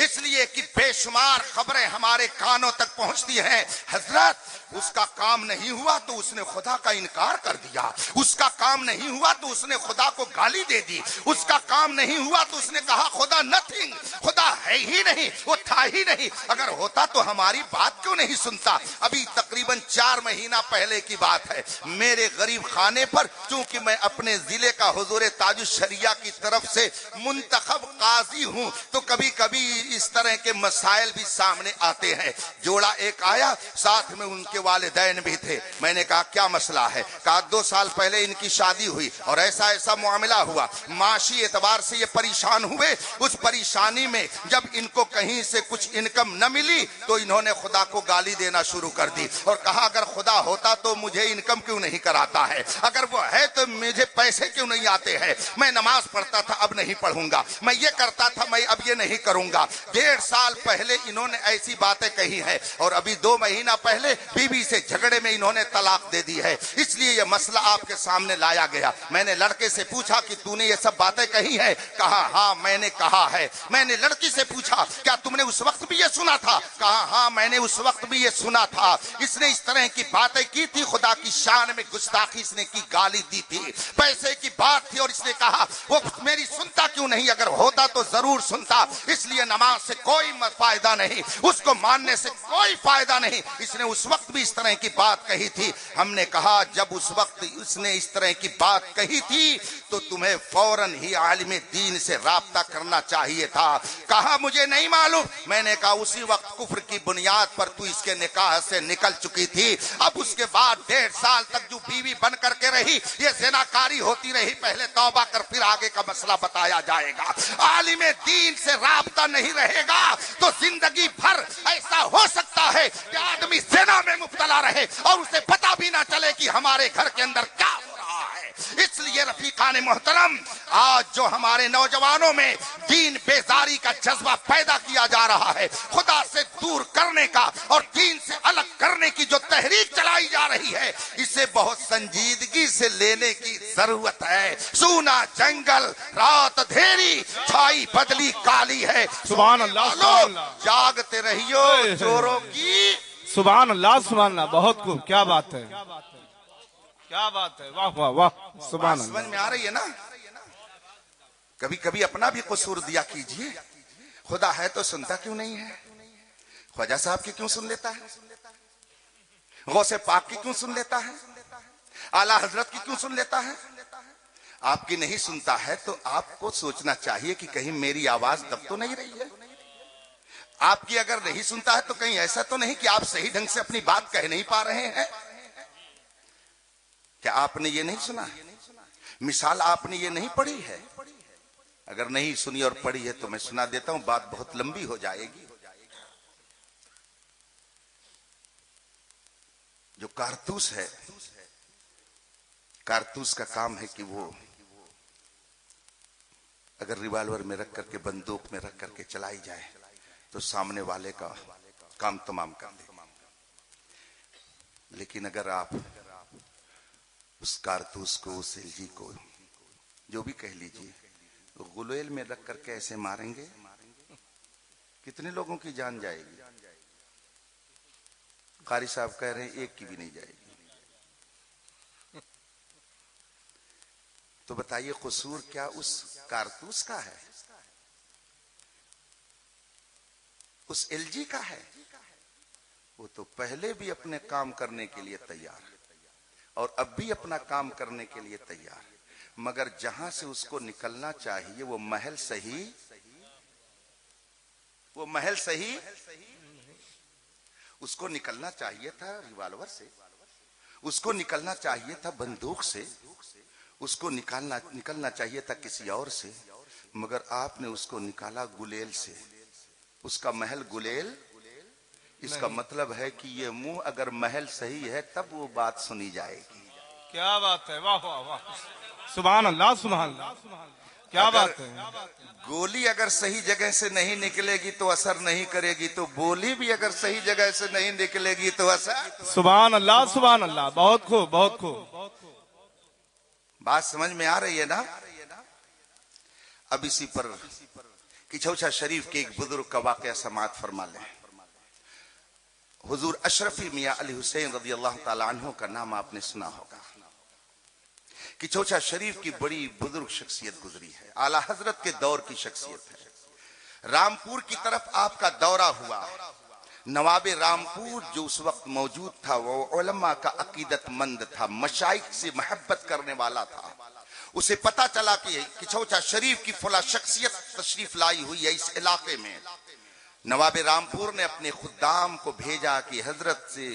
اس لیے کہ بے شمار خبریں ہمارے کانوں تک پہنچتی ہیں. حضرت اس کا کام نہیں ہوا تو اس نے خدا کا انکار کر دیا، اس کا کام نہیں ہوا تو اس نے خدا کو گالی دے دی، اس کا کام نہیں ہوا تو اس نے کہا خدا نتھنگ، خدا ہے ہی نہیں، وہ تھا ہی نہیں. اگر ہوتا تو ہماری بات کیوں نہیں سنتا؟ ابھی تقریباً 4 مہینہ پہلے کی بات ہے، میرے غریب خانے پر، چونکہ میں اپنے ضلع کا حضور تاج الشریعہ کی طرف سے منتخب قاضی ہوں تو کبھی کبھی اس طرح کے مسائل بھی سامنے آتے ہیں. جوڑا ایک آیا، ساتھ میں ان کے والدین بھی تھے. میں نے کہا کیا مسئلہ ہے؟ کہا 2 سال پہلے ان کی شادی ہوئی اور ایسا معاملہ ہوا، معاشی اعتبار سے یہ پریشان ہوئے. اس پریشانی میں جب ان کو کہیں سے کچھ انکم نہ ملی تو انہوں نے خدا کو گالی دینا شروع کر دی اور کہا اگر خدا ہوتا تو مجھے انکم کیوں نہیں کراتا ہے؟ اگر وہ ہے تو مجھے پیسے کیوں نہیں آتے ہیں؟ میں نماز پڑھتا تھا اب نہیں پڑھوں گا، میں یہ کرتا تھا میں اب یہ نہیں کروں گا. 1.5 سال پہلے انہوں نے ایسی باتیں کہی ہیں اور ابھی 2 مہینہ پہلے بیوی سے جھگڑے میں انہوں نے طلاق دے دی ہے. اس لیے یہ مسئلہ آپ کے سامنے لایا گیا. میں نے لڑکے سے پوچھا کہ تو نے یہ سب باتیں کہی ہیں؟ کہا ہاں میں نے کہا ہے. میں نے لڑکی سے پوچھا کیا تم نے اس وقت بھی یہ سنا تھا؟ کہا ہاں میں نے اس وقت بھی یہ سنا تھا. اس نے اس طرح کی باتیں کی تھی، خدا کی شان میں گستاخی اس نے کی، گالی دی تھی، پیسے کی بات تھی اور اس نے کہا وہ میری سنتا کیوں نہیں؟ اگر ہوتا تو ضرور سنتا. اس لیے نماز سے کوئی فائدہ نہیں، اس کو ماننے سے کوئی فائدہ نہیں. اس نے اس وقت بھی اس طرح کی بات کہی تھی. ہم نے کہا جب اس وقت اس نے اس طرح کی بات کہی تھی تو تمہیں فوراً ہی عالم دین سے رابطہ کرنا چاہیے تھا. کہا مجھے نہیں معلوم. میں نے کہا اسی وقت کفر کی بنیاد پر تو اس کے نکاح سے نکل چکی تھی. اب اس کے بعد 1.5 سال تک جو بیوی بن کر کے رہی یہ زناکاری ہوتی رہی. پہلے توبہ کر پھر آگے کا مسئلہ بتایا جائے گا. عالم دین سے رابطہ نہیں رہے گا تو زندگی بھر ایسا ہو سکتا ہے کہ آدمی زنا میں مبتلا رہے اور اسے پتہ بھی نہ چلے کہ ہمارے گھر کے اندر کیا ہو رہا ہے. اس لیے رفیقان محترم، آج جو ہمارے نوجوانوں میں دین بیزاری کا جذبہ پیدا کیا جا رہا ہے، خدا سے دور کرنے کا اور دین سے الگ کرنے کی جو تحریک چلائی جا رہی ہے، اسے بہت سنجیدگی سے لینے کی ضرورت ہے۔ سونا جنگل رات دھیری، چھائی بدلی کالی ہے۔ سبحان اللہ، سبحان اللہ، جاگتے رہیو چوروں کی۔ سبحان اللہ، سبحان اللہ، بہت خوب، کیا بات ہے، کیا بات ہے، واہ واہ واہ، سبحان سمجھ اللہ۔ میں آ رہی ہے نا؟ کبھی کبھی اپنا بھی قصور دیا کیجئے۔ خدا ہے تو سنتا کیوں نہیں ہے؟ خواجہ صاحب کی کیوں سن لیتا ہے؟ غوث پاک کی کیوں سن لیتا ہے؟ اعلیٰ حضرت کی کیوں سن لیتا ہے؟ آپ کی نہیں سنتا ہے تو آپ کو سوچنا چاہیے کہ کہیں میری آواز دب تو نہیں رہی ہے۔ آپ کی اگر نہیں سنتا ہے تو کہیں ایسا تو نہیں کہ آپ صحیح ڈھنگ سے اپنی بات کہہ نہیں پا رہے ہیں؟ کیا آپ نے یہ نہیں سنا؟ مثال آپ نے یہ نہیں پڑھی ہے؟ اگر نہیں سنی اور پڑھی ہے تو میں سنا دیتا ہوں، بات بہت لمبی ہو جائے گی۔ جو کارتوس ہے، کارتوس کا کام ہے کہ وہ اگر ریوالور میں رکھ کر کے، بندوق میں رکھ کر کے چلائی جائے تو سامنے والے کا کام تمام کر دے۔ لیکن اگر آپ اس کارتوس کو، اس ایل جی کو، جو بھی کہہ لیجئے، غلیل میں رکھ کر کے ایسے ماریں گے، کتنے لوگوں کی جان جائے گی؟ قاری صاحب کہہ رہے ہیں ایک کی بھی نہیں جائے گی۔ تو بتائیے قصور کیا اس کارتوس کا ہے؟ اس ایل جی کا ہے؟ وہ تو پہلے بھی اپنے کام کرنے کے لیے تیار ہے اور اب بھی اپنا کام کرنے کے لیے تیار ہے، مگر جہاں سے اس کو نکلنا چاہیے وہ محل صحیح، وہ محل صحیح، اس کو نکلنا چاہیے تھا ریوالور سے، اس کو نکلنا چاہیے تھا بندوق سے، اس کو نکلنا چاہیے تھا کسی اور سے، مگر آپ نے اس کو نکالا گلیل سے۔ اس کا محل گلیل، اس کا مطلب ہے کہ یہ منہ اگر محل صحیح ہے تب وہ بات سنی جائے گی۔ کیا بات ہے، واہ واہ واہ، سبحان اللہ، سبحان اللہ، کیا بات ہے۔ گولی اگر صحیح جگہ سے نہیں نکلے گی تو اثر نہیں کرے گی، تو بولی بھی اگر صحیح جگہ سے نہیں نکلے گی تو اثر۔ سبحان اللہ، سبحان اللہ، بہت خوب، بہت خوب۔ بات سمجھ میں آ رہی ہے نا؟ اب اسی پر کچھوچا شریف کے ایک بزرگ کا واقعہ سماعت فرما لیں۔ حضور اشرفی میاں علی حسین رضی اللہ تعالیٰ عنہ کا نام آپ نے سنا ہوگا۔ کچھوچا شریف کی بڑی بزرگ شخصیت گزری ہے، اعلیٰ حضرت کے دور کی شخصیت ہے۔ رامپور کی طرف آپ کا دورہ ہوا۔ نواب رامپور جو اس وقت موجود تھا وہ علماء کا عقیدت مند تھا، مشائخ سے محبت کرنے والا تھا۔ اسے پتا چلا کہ کچھوچا شریف کی فلاں شخصیت تشریف لائی ہوئی ہے اس علاقے میں۔ نواب رامپور نے اپنے خدام کو بھیجا کہ حضرت سے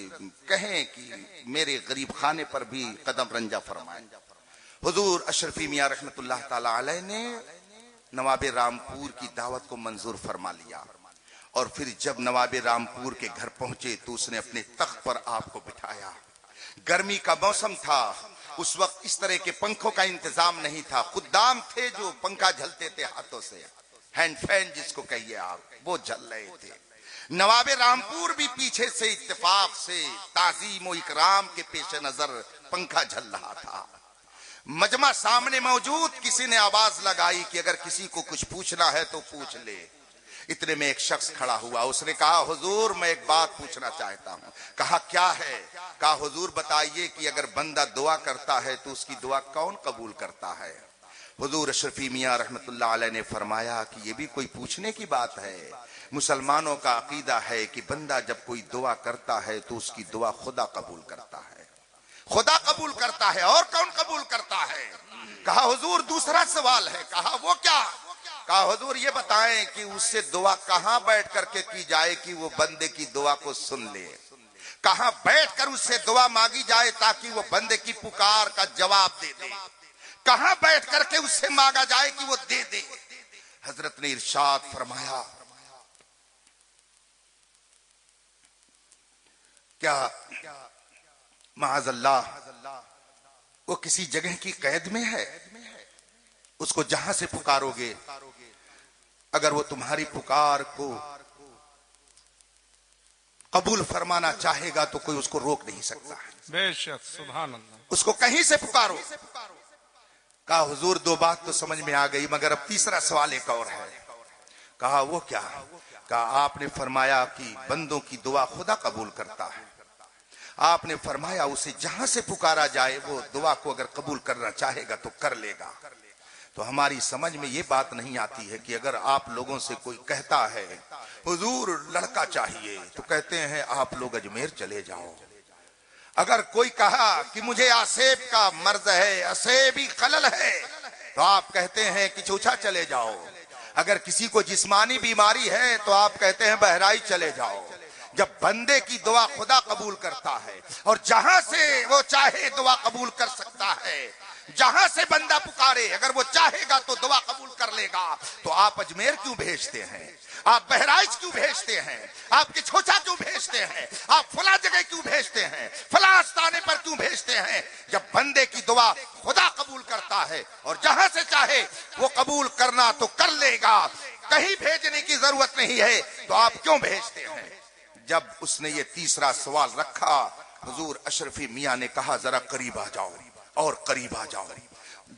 کہیں کہ میرے غریب خانے پر بھی قدم رنجہ فرمائیں۔ حضور اشرفی میاں رحمت اللہ تعالی علیہ نے نواب رامپور کی دعوت کو منظور فرما لیا، اور پھر جب نواب رامپور کے گھر پہنچے تو اس نے اپنے تخت پر آپ کو بٹھایا۔ گرمی کا موسم تھا، اس وقت اس طرح کے پنکھوں کا انتظام نہیں تھا، خدام تھے جو پنکھا جھلتے تھے ہاتھوں سے، ہینڈ فین جس کو کہیے آپ، وہ جل رہے تھے۔ نواب رامپور بھی پیچھے سے اتفاق سے تعظیم و اکرام کے پیش نظر پنکھا جھل رہا تھا۔ مجمع سامنے موجود، کسی نے آواز لگائی کہ اگر کسی کو کچھ پوچھنا ہے تو پوچھ لے۔ اتنے میں ایک شخص کھڑا ہوا، اس نے کہا حضور میں ایک بات پوچھنا چاہتا ہوں۔ کہا کیا ہے؟ کہا حضور بتائیے کہ اگر بندہ دعا کرتا ہے تو اس کی دعا کون قبول کرتا ہے؟ حضور اشرفی میاں رحمت اللہ علیہ نے فرمایا کہ یہ بھی کوئی پوچھنے کی بات ہے؟ مسلمانوں کا عقیدہ ہے کہ بندہ جب کوئی دعا کرتا ہے تو اس کی دعا خدا قبول کرتا ہے، خدا قبول کرتا ہے، اور کون قبول کرتا ہے؟ کہا حضور دوسرا سوال ہے۔ کہا وہ کیا؟ کہا حضور یہ بتائیں کہ اس سے دعا کہاں بیٹھ کر کے کی جائے کہ وہ بندے کی دعا کو سن لے، کہاں بیٹھ کر اس سے دعا مانگی جائے تاکہ وہ بندے کی پکار کا جواب دے دے، کہاں بیٹھ کر کے اس سے مانگا جائے کہ وہ دے دے؟ حضرت نے ارشاد فرمایا کیا معاذ اللہ وہ کسی جگہ کی قید میں ہے، اس کو جہاں سے پکارو گے، اگر وہ تمہاری پکار کو قبول فرمانا چاہے گا تو کوئی اس کو روک نہیں سکتا ہے۔ بے شک سبحان اللہ۔ اس کو کہیں سے پکارو۔ کہا حضور دو بات تو سمجھ میں آ گئی، مگر اب تیسرا سوال ایک اور ہے۔ کہا وہ کیا؟ کہا آپ نے فرمایا کہ بندوں کی دعا خدا قبول کرتا ہے، آپ نے فرمایا اسے جہاں سے پکارا جائے وہ دعا کو اگر قبول کرنا چاہے گا تو کر لے گا۔ تو ہماری سمجھ میں یہ بات نہیں آتی ہے کہ اگر آپ لوگوں سے کوئی کہتا ہے حضور لڑکا چاہیے تو کہتے ہیں آپ لوگ اجمیر چلے جاؤ۔ اگر کوئی کہا کہ مجھے آسیب کا مرض ہے، آسیبی خلل ہے، تو آپ کہتے ہیں کہ چوچھا چلے جاؤ۔ اگر کسی کو جسمانی بیماری ہے تو آپ کہتے ہیں بہرائچ چلے جاؤ۔ جب بندے کی دعا خدا قبول کرتا ہے اور جہاں سے وہ چاہے دعا قبول کر سکتا ہے، جہاں سے بندہ پکارے اگر وہ چاہے گا تو دعا قبول کر لے گا، تو آپ اجمیر کیوں بھیجتے ہیں؟ آپ بہرائچ کیوں بھیجتے ہیں؟ آپ کے چھوچا کیوں بھیجتے ہیں؟ آپ فلاں جگہ کیوں بھیجتے ہیں؟ فلاں آستانے پر کیوں بھیجتے ہیں؟ جب بندے کی دعا خدا قبول کرتا ہے اور جہاں سے چاہے وہ قبول کرنا تو کر لے گا، کہیں بھیجنے کی ضرورت نہیں ہے، تو آپ کیوں بھیجتے ہیں؟ جب اس نے یہ تیسرا سوال رکھا، حضور اشرفی میاں نے کہا ذرا قریب آ جاؤ اور قریب آ جاؤ۔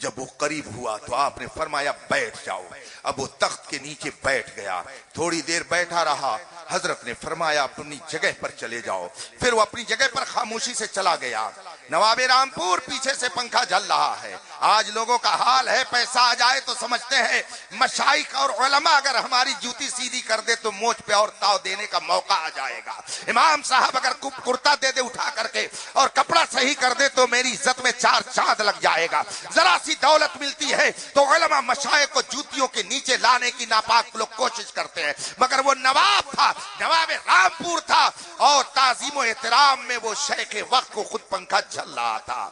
جب وہ قریب ہوا تو آپ نے فرمایا بیٹھ جاؤ۔ اب وہ تخت کے نیچے بیٹھ گیا، تھوڑی دیر بیٹھا رہا، حضرت نے فرمایا اپنی جگہ پر چلے جاؤ۔ پھر وہ اپنی جگہ پر خاموشی سے چلا گیا۔ نواب رامپور پیچھے سے پنکھا جل رہا ہے۔ آج لوگوں کا حال ہے پیسہ آ جائے تو سمجھتے ہیں مشائخ اور علماء اگر ہماری جوتی سیدھی کر دے تو موچ پہ اور تاؤ دینے کا موقع آ جائے گا۔ امام صاحب اگر کرتا دے دے اٹھا کر کے اور کپڑا صحیح کر دے تو میری عزت میں 4 چاند لگ جائے گا۔ ذرا سی دولت ملتی ہے تو علماء مشائخ کو جوتیوں کے نیچے لانے کی ناپاک لوگ کوشش کرتے ہیں، مگر وہ نواب تھا، نواب رامپور تھا، اور تعظیم و احترام میں وہ شیخ وقت کو خود پنکھا جل رہا تھا۔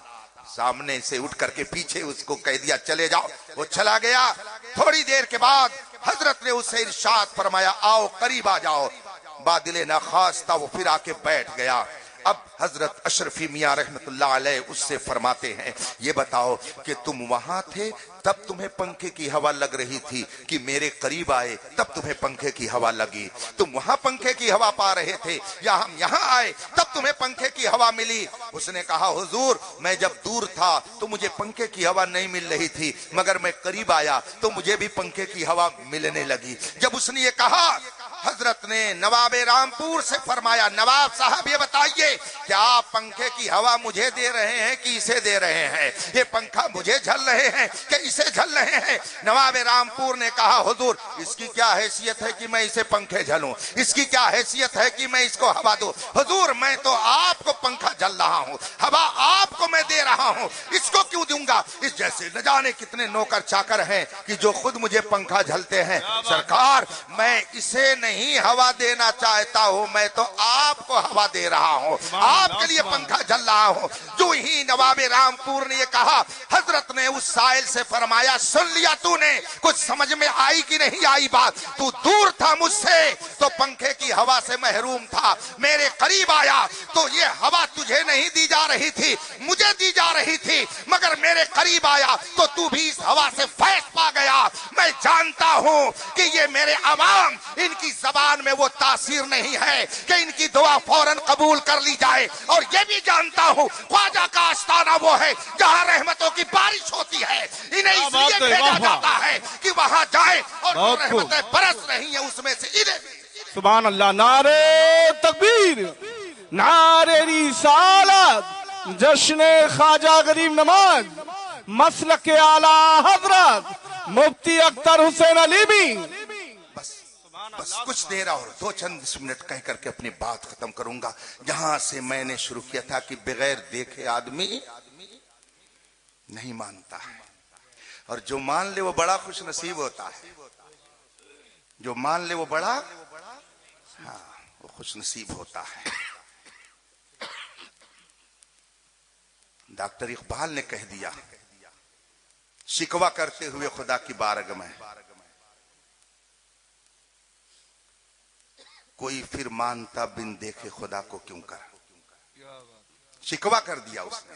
سامنے سے اٹھ کر کے پیچھے اس کو کہہ دیا چلے جاؤ، وہ چلا گیا۔ تھوڑی دیر کے بعد حضرت نے اسے ارشاد فرمایا آؤ قریب آ جاؤ۔ بادل ناخواستہ وہ پھر آ کے بیٹھ گیا۔ اب حضرت اشرفی میاں رحمت اللہ علیہ اس سے فرماتے ہیں یہ بتاؤ کہ تم وہاں تھے تب تمہیں پنکھے کی ہوا لگ رہی تھی کہ میرے قریب آئے تب تمہیں پنکھے کی ہوا لگی؟ تم وہاں پنکھے کی ہوا پا رہے تھے یا ہم یہاں آئے تب تمہیں پنکھے کی ہوا ملی؟ اس نے کہا حضور میں جب دور تھا تو مجھے پنکھے کی ہوا نہیں مل رہی تھی، مگر میں قریب آیا تو مجھے بھی پنکھے کی ہوا ملنے لگی۔ جب اس نے یہ کہا حضرت نے نواب رامپور سے فرمایا نواب صاحب یہ بتائیے کہ آپ پنکھے کی ہوا مجھے دے رہے ہیں کہ اسے دے رہے ہیں؟ یہ پنکھا مجھے جھل رہے ہیں کہ اسے جھل رہے ہیں؟ نواب رامپور نے کہا حضور اس کی کیا حیثیت ہے کہ میں اسے پنکھے جھلوں؟ اس کی کیا حیثیت ہے کہ میں اس کو ہوا دوں؟ حضور میں تو آپ کو پنکھا جھل رہا ہوں، ہوا آپ کو میں دے رہا ہوں، اس کو کیوں دوں گا؟ اس جیسے نہ جانے کتنے نوکر چاکر ہیں کہ جو خود مجھے پنکھا جھلتے ہیں۔ سرکار میں اسے نہیں ہوا دینا چاہتا ہوں، میں تو آپ کو ہوا دے رہا ہوں، آپ کے لیے پنکھا جل رہا ہوں۔ جو ہی نواب رامپور نے یہ کہا حضرت نے اس سائل سے فرمایا سن لیا تو نے؟ کچھ سمجھ میں آئی کہ نہیں آئی بات؟ تو دور تھا مجھ سے تو پنکھے کی ہوا سے محروم تھا، میرے قریب آیا تو یہ ہوا تجھے نہیں دی جا رہی تھی مجھے دی جا رہی تھی، مگر میرے قریب آیا تو بھی اس ہوا سے فیض پا گیا۔ میں جانتا ہوں کہ یہ میرے عوام ان کی زبان میں وہ تاثیر نہیں ہے کہ ان کی دعا فوراً قبول کر لی جائے، اور یہ بھی جانتا ہوں خواجہ کا آستانہ وہ ہے جہاں رحمتوں کی بارش ہوتی ہے، انہیں اس لیے بھیجا جاتا ہے کہ وہاں جائے اور جو رحمتیں برس رہی ہیں اس میں سے انہیں بھی۔ سبحان اللہ، نعرے تکبیر، نعرے رسالت، جشن خواجہ غریب نواز، مسلک اعلیٰ حضرت مفتی اختر حسین علیمی۔ بس کچھ دیر اور 2 چند منٹ کہہ کر کے اپنی بات ختم کروں گا۔ جہاں سے میں نے شروع کیا تھا کہ بغیر دیکھے آدمی نہیں مانتا ہے، اور جو مان لے وہ بڑا خوش نصیب ہوتا ہے، جو مان لے وہ بڑا وہ خوش نصیب ہوتا ہے۔ ڈاکٹر اقبال نے کہہ دیا شکوہ کرتے ہوئے خدا کی بارگاہ میں، کوئی پھر مانتا بن دیکھے خدا کو کیوں کر؟ شکوہ کر دیا اس نے۔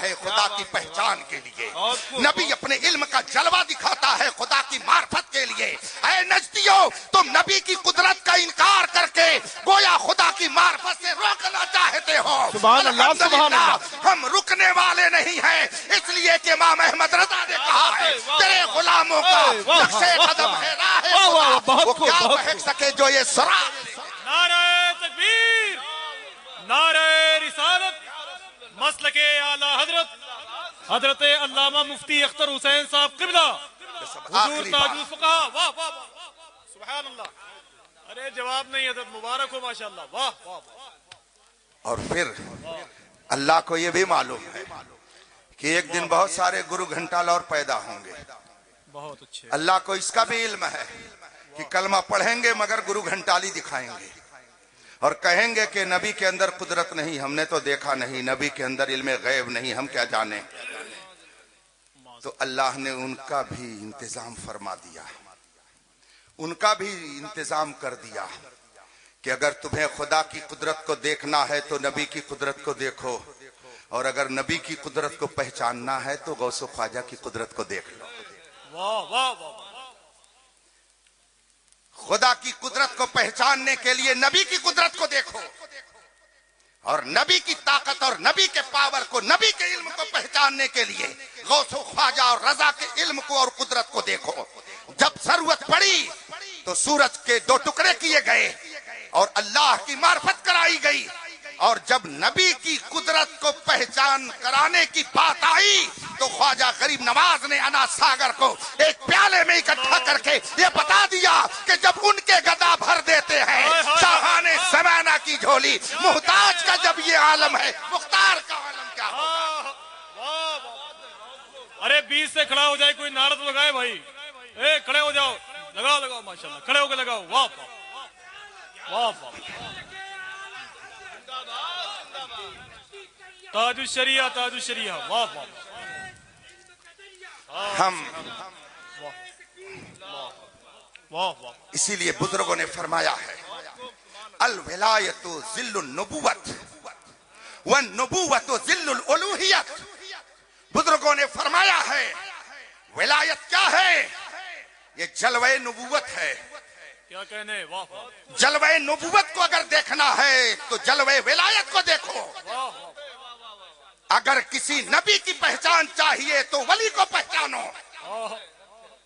ہے خدا کی پہچان کے لیے، نبی اپنے علم کا جلوہ دکھاتا ہے خدا کی معرفت کے لیے۔ اے نجدیو، تم نبی کی قدرت کا انکار کر کے گویا خدا کی معرفت سے روکنا چاہتے ہو۔ سبحان اللہ، سبحان اللہ۔ ہم رکنے والے نہیں ہیں، اس لیے کہ امام احمد رضا نے کہا ہے تیرے غلاموں کا نقش قدم ہے راہ خدا، وہ کیا بہک سکے جو یہ سراغ۔ نعرہ تکبیر، نعرہ رسالت، مسلک اعلی حضرت علامہ مفتی اختر حسین صاحب قبلہ، حضور تاج الفقہا۔ واہ واہ واہ، سبحان اللہ۔ ارے جواب نہیں حضرت، مبارک ہو ماشاءاللہ، واہ واہ واہ۔ اور پھر اللہ کو یہ بھی معلوم ہے کہ ایک دن بہت سارے گرو گھنٹال اور پیدا ہوں گے۔ بہت اچھے۔ اللہ کو اس کا بھی علم ہے کہ کلمہ پڑھیں گے مگر گرو گھنٹالی دکھائیں گے اور کہیں گے کہ نبی کے اندر قدرت نہیں، ہم نے تو دیکھا نہیں، نبی کے اندر علم غیب نہیں، ہم کیا جانیں۔ تو اللہ نے ان کا بھی انتظام فرما دیا، ان کا بھی انتظام کر دیا کہ اگر تمہیں خدا کی قدرت کو دیکھنا ہے تو نبی کی قدرت کو دیکھو، اور اگر نبی کی قدرت کو پہچاننا ہے تو غوث و خواجہ کی قدرت کو دیکھ لو۔ واہ واہ واہ۔ خدا کی قدرت کو پہچاننے کے لیے نبی کی قدرت کو دیکھو، اور نبی کی طاقت اور نبی کے پاور کو، نبی کے علم کو پہچاننے کے لیے غوث و خواجہ اور رضا کے علم کو اور قدرت کو دیکھو۔ جب ضرورت پڑی تو سورج کے 2 ٹکڑے کیے گئے اور اللہ کی معرفت کرائی گئی، اور جب نبی کی قدرت کو پہچان کرانے کی بات آئی تو خواجہ غریب نواز نے انا ساگر کو ایک پیالے میں اکٹھا کر کے یہ بتا دیا کہ جب ان کے گدا بھر دیتے ہیں شاہان زمانہ کی جھولی، محتاج کا جب یہ عالم ہے، مختار کا عالم کیا ہوگا۔ ارے 20 سے کھڑا ہو جائے کوئی نعرہ تو لگائے بھائی، اے کھڑے ہو جاؤ، لگاؤ ماشاءاللہ، کھڑے ہو کے لگاؤ۔ واہ واہ واہ۔ تاج الشریعہ، تاج الشریعہ، واہ واہ۔ ہم واہ واہ۔ اسی لیے بزرگوں نے فرمایا ہے الولایت ذل النبوت والنبوت ذل الالوہیت۔ بزرگوں نے فرمایا ہے ولایت کیا ہے؟ یہ جلوہ نبوت ہے۔ کیا کہنے، واہ واہ۔ جلوہ نبوت کو اگر دیکھنا ہے تو جلوہ ولایت کو دیکھو۔ اگر کسی نبی کی پہچان چاہیے تو ولی کو پہچانو،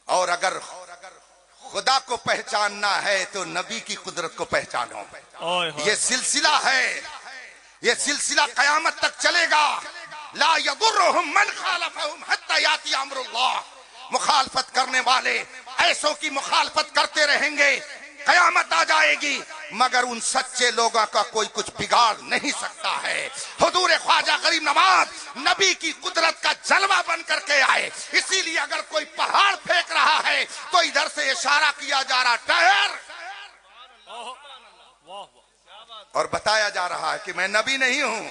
اور اگر خدا کو پہچاننا ہے تو نبی کی قدرت کو پہچانو۔ یہ سلسلہ ہے، یہ سلسلہ قیامت تک چلے گا۔ لا یضرہم من خالفہم حتی یاتی امر اللہ۔ مخالفت کرنے والے ایسوں کی مخالفت کرتے رہیں گے، قیامت آ جائے گی مگر ان سچے لوگوں کا کوئی کچھ بگاڑ نہیں سکتا ہے۔ حضور خواجہ غریب نواز نبی کی قدرت کا جلوہ بن کر کے آئے، اسی لیے اگر کوئی پہاڑ پھینک رہا ہے تو ادھر سے اشارہ کیا جا رہا ٹھہر، اور بتایا جا رہا ہے کہ میں نبی نہیں ہوں،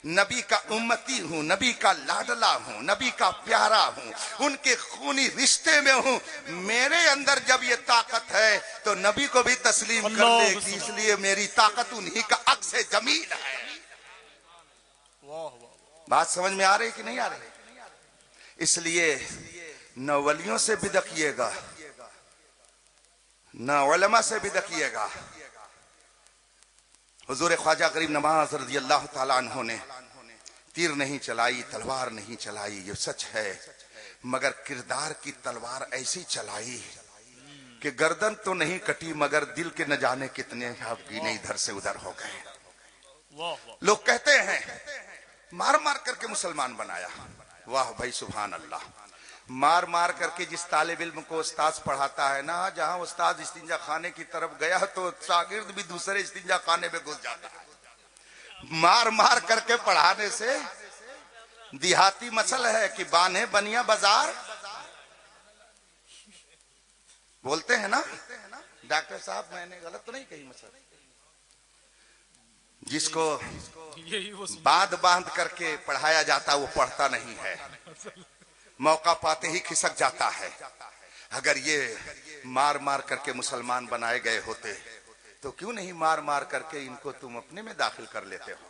نبی کا امتی ہوں، نبی کا لاڈلا ہوں، نبی کا پیارا ہوں، ان کے خونی رشتے میں ہوں۔ میرے اندر جب یہ طاقت ہے تو نبی کو بھی تسلیم کر لے گی، اس لیے میری طاقت انہی کا عکس جمیل ہے۔ بات سمجھ میں آ رہی کہ نہیں آ رہی؟ اس لیے نہ ولیوں سے بدکیے گا، نہ علماء سے بدکیے گا۔ حضور خواجہ غریب نواز رضی اللہ تعالیٰ عنہ نے تیر نہیں چلائی، تلوار نہیں چلائی، یہ سچ ہے، مگر کردار کی تلوار ایسی چلائی کہ گردن تو نہیں کٹی مگر دل کے نہ جانے کتنے گینے ادھر سے ادھر ہو گئے۔ لوگ کہتے ہیں مار مار کر کے مسلمان بنایا، واہ بھائی سبحان اللہ۔ مار مار کر کے جس طالب علم کو استاذ پڑھاتا ہے نا، جہاں استاذ استنجا خانے کی طرف گیا تو شاگرد بھی دوسرے استنجا خانے میں گھس جاتا ہے۔ مار مار کر کے پڑھانے سے دیہاتی مسئلہ ہے کہ بانے بنیا بازار بولتے ہیں نا۔ ڈاکٹر صاحب میں نے غلط تو نہیں کہی مسئلہ؟ جس کو باندھ کر کے پڑھایا جاتا وہ پڑھتا نہیں ہے، موقع پاتے ہی کھسک جاتا ہے۔ اگر یہ مار مار کر کے مسلمان بنائے گئے ہوتے تو کیوں نہیں مار مار کر کے ان کو تم اپنے میں داخل کر لیتے ہو؟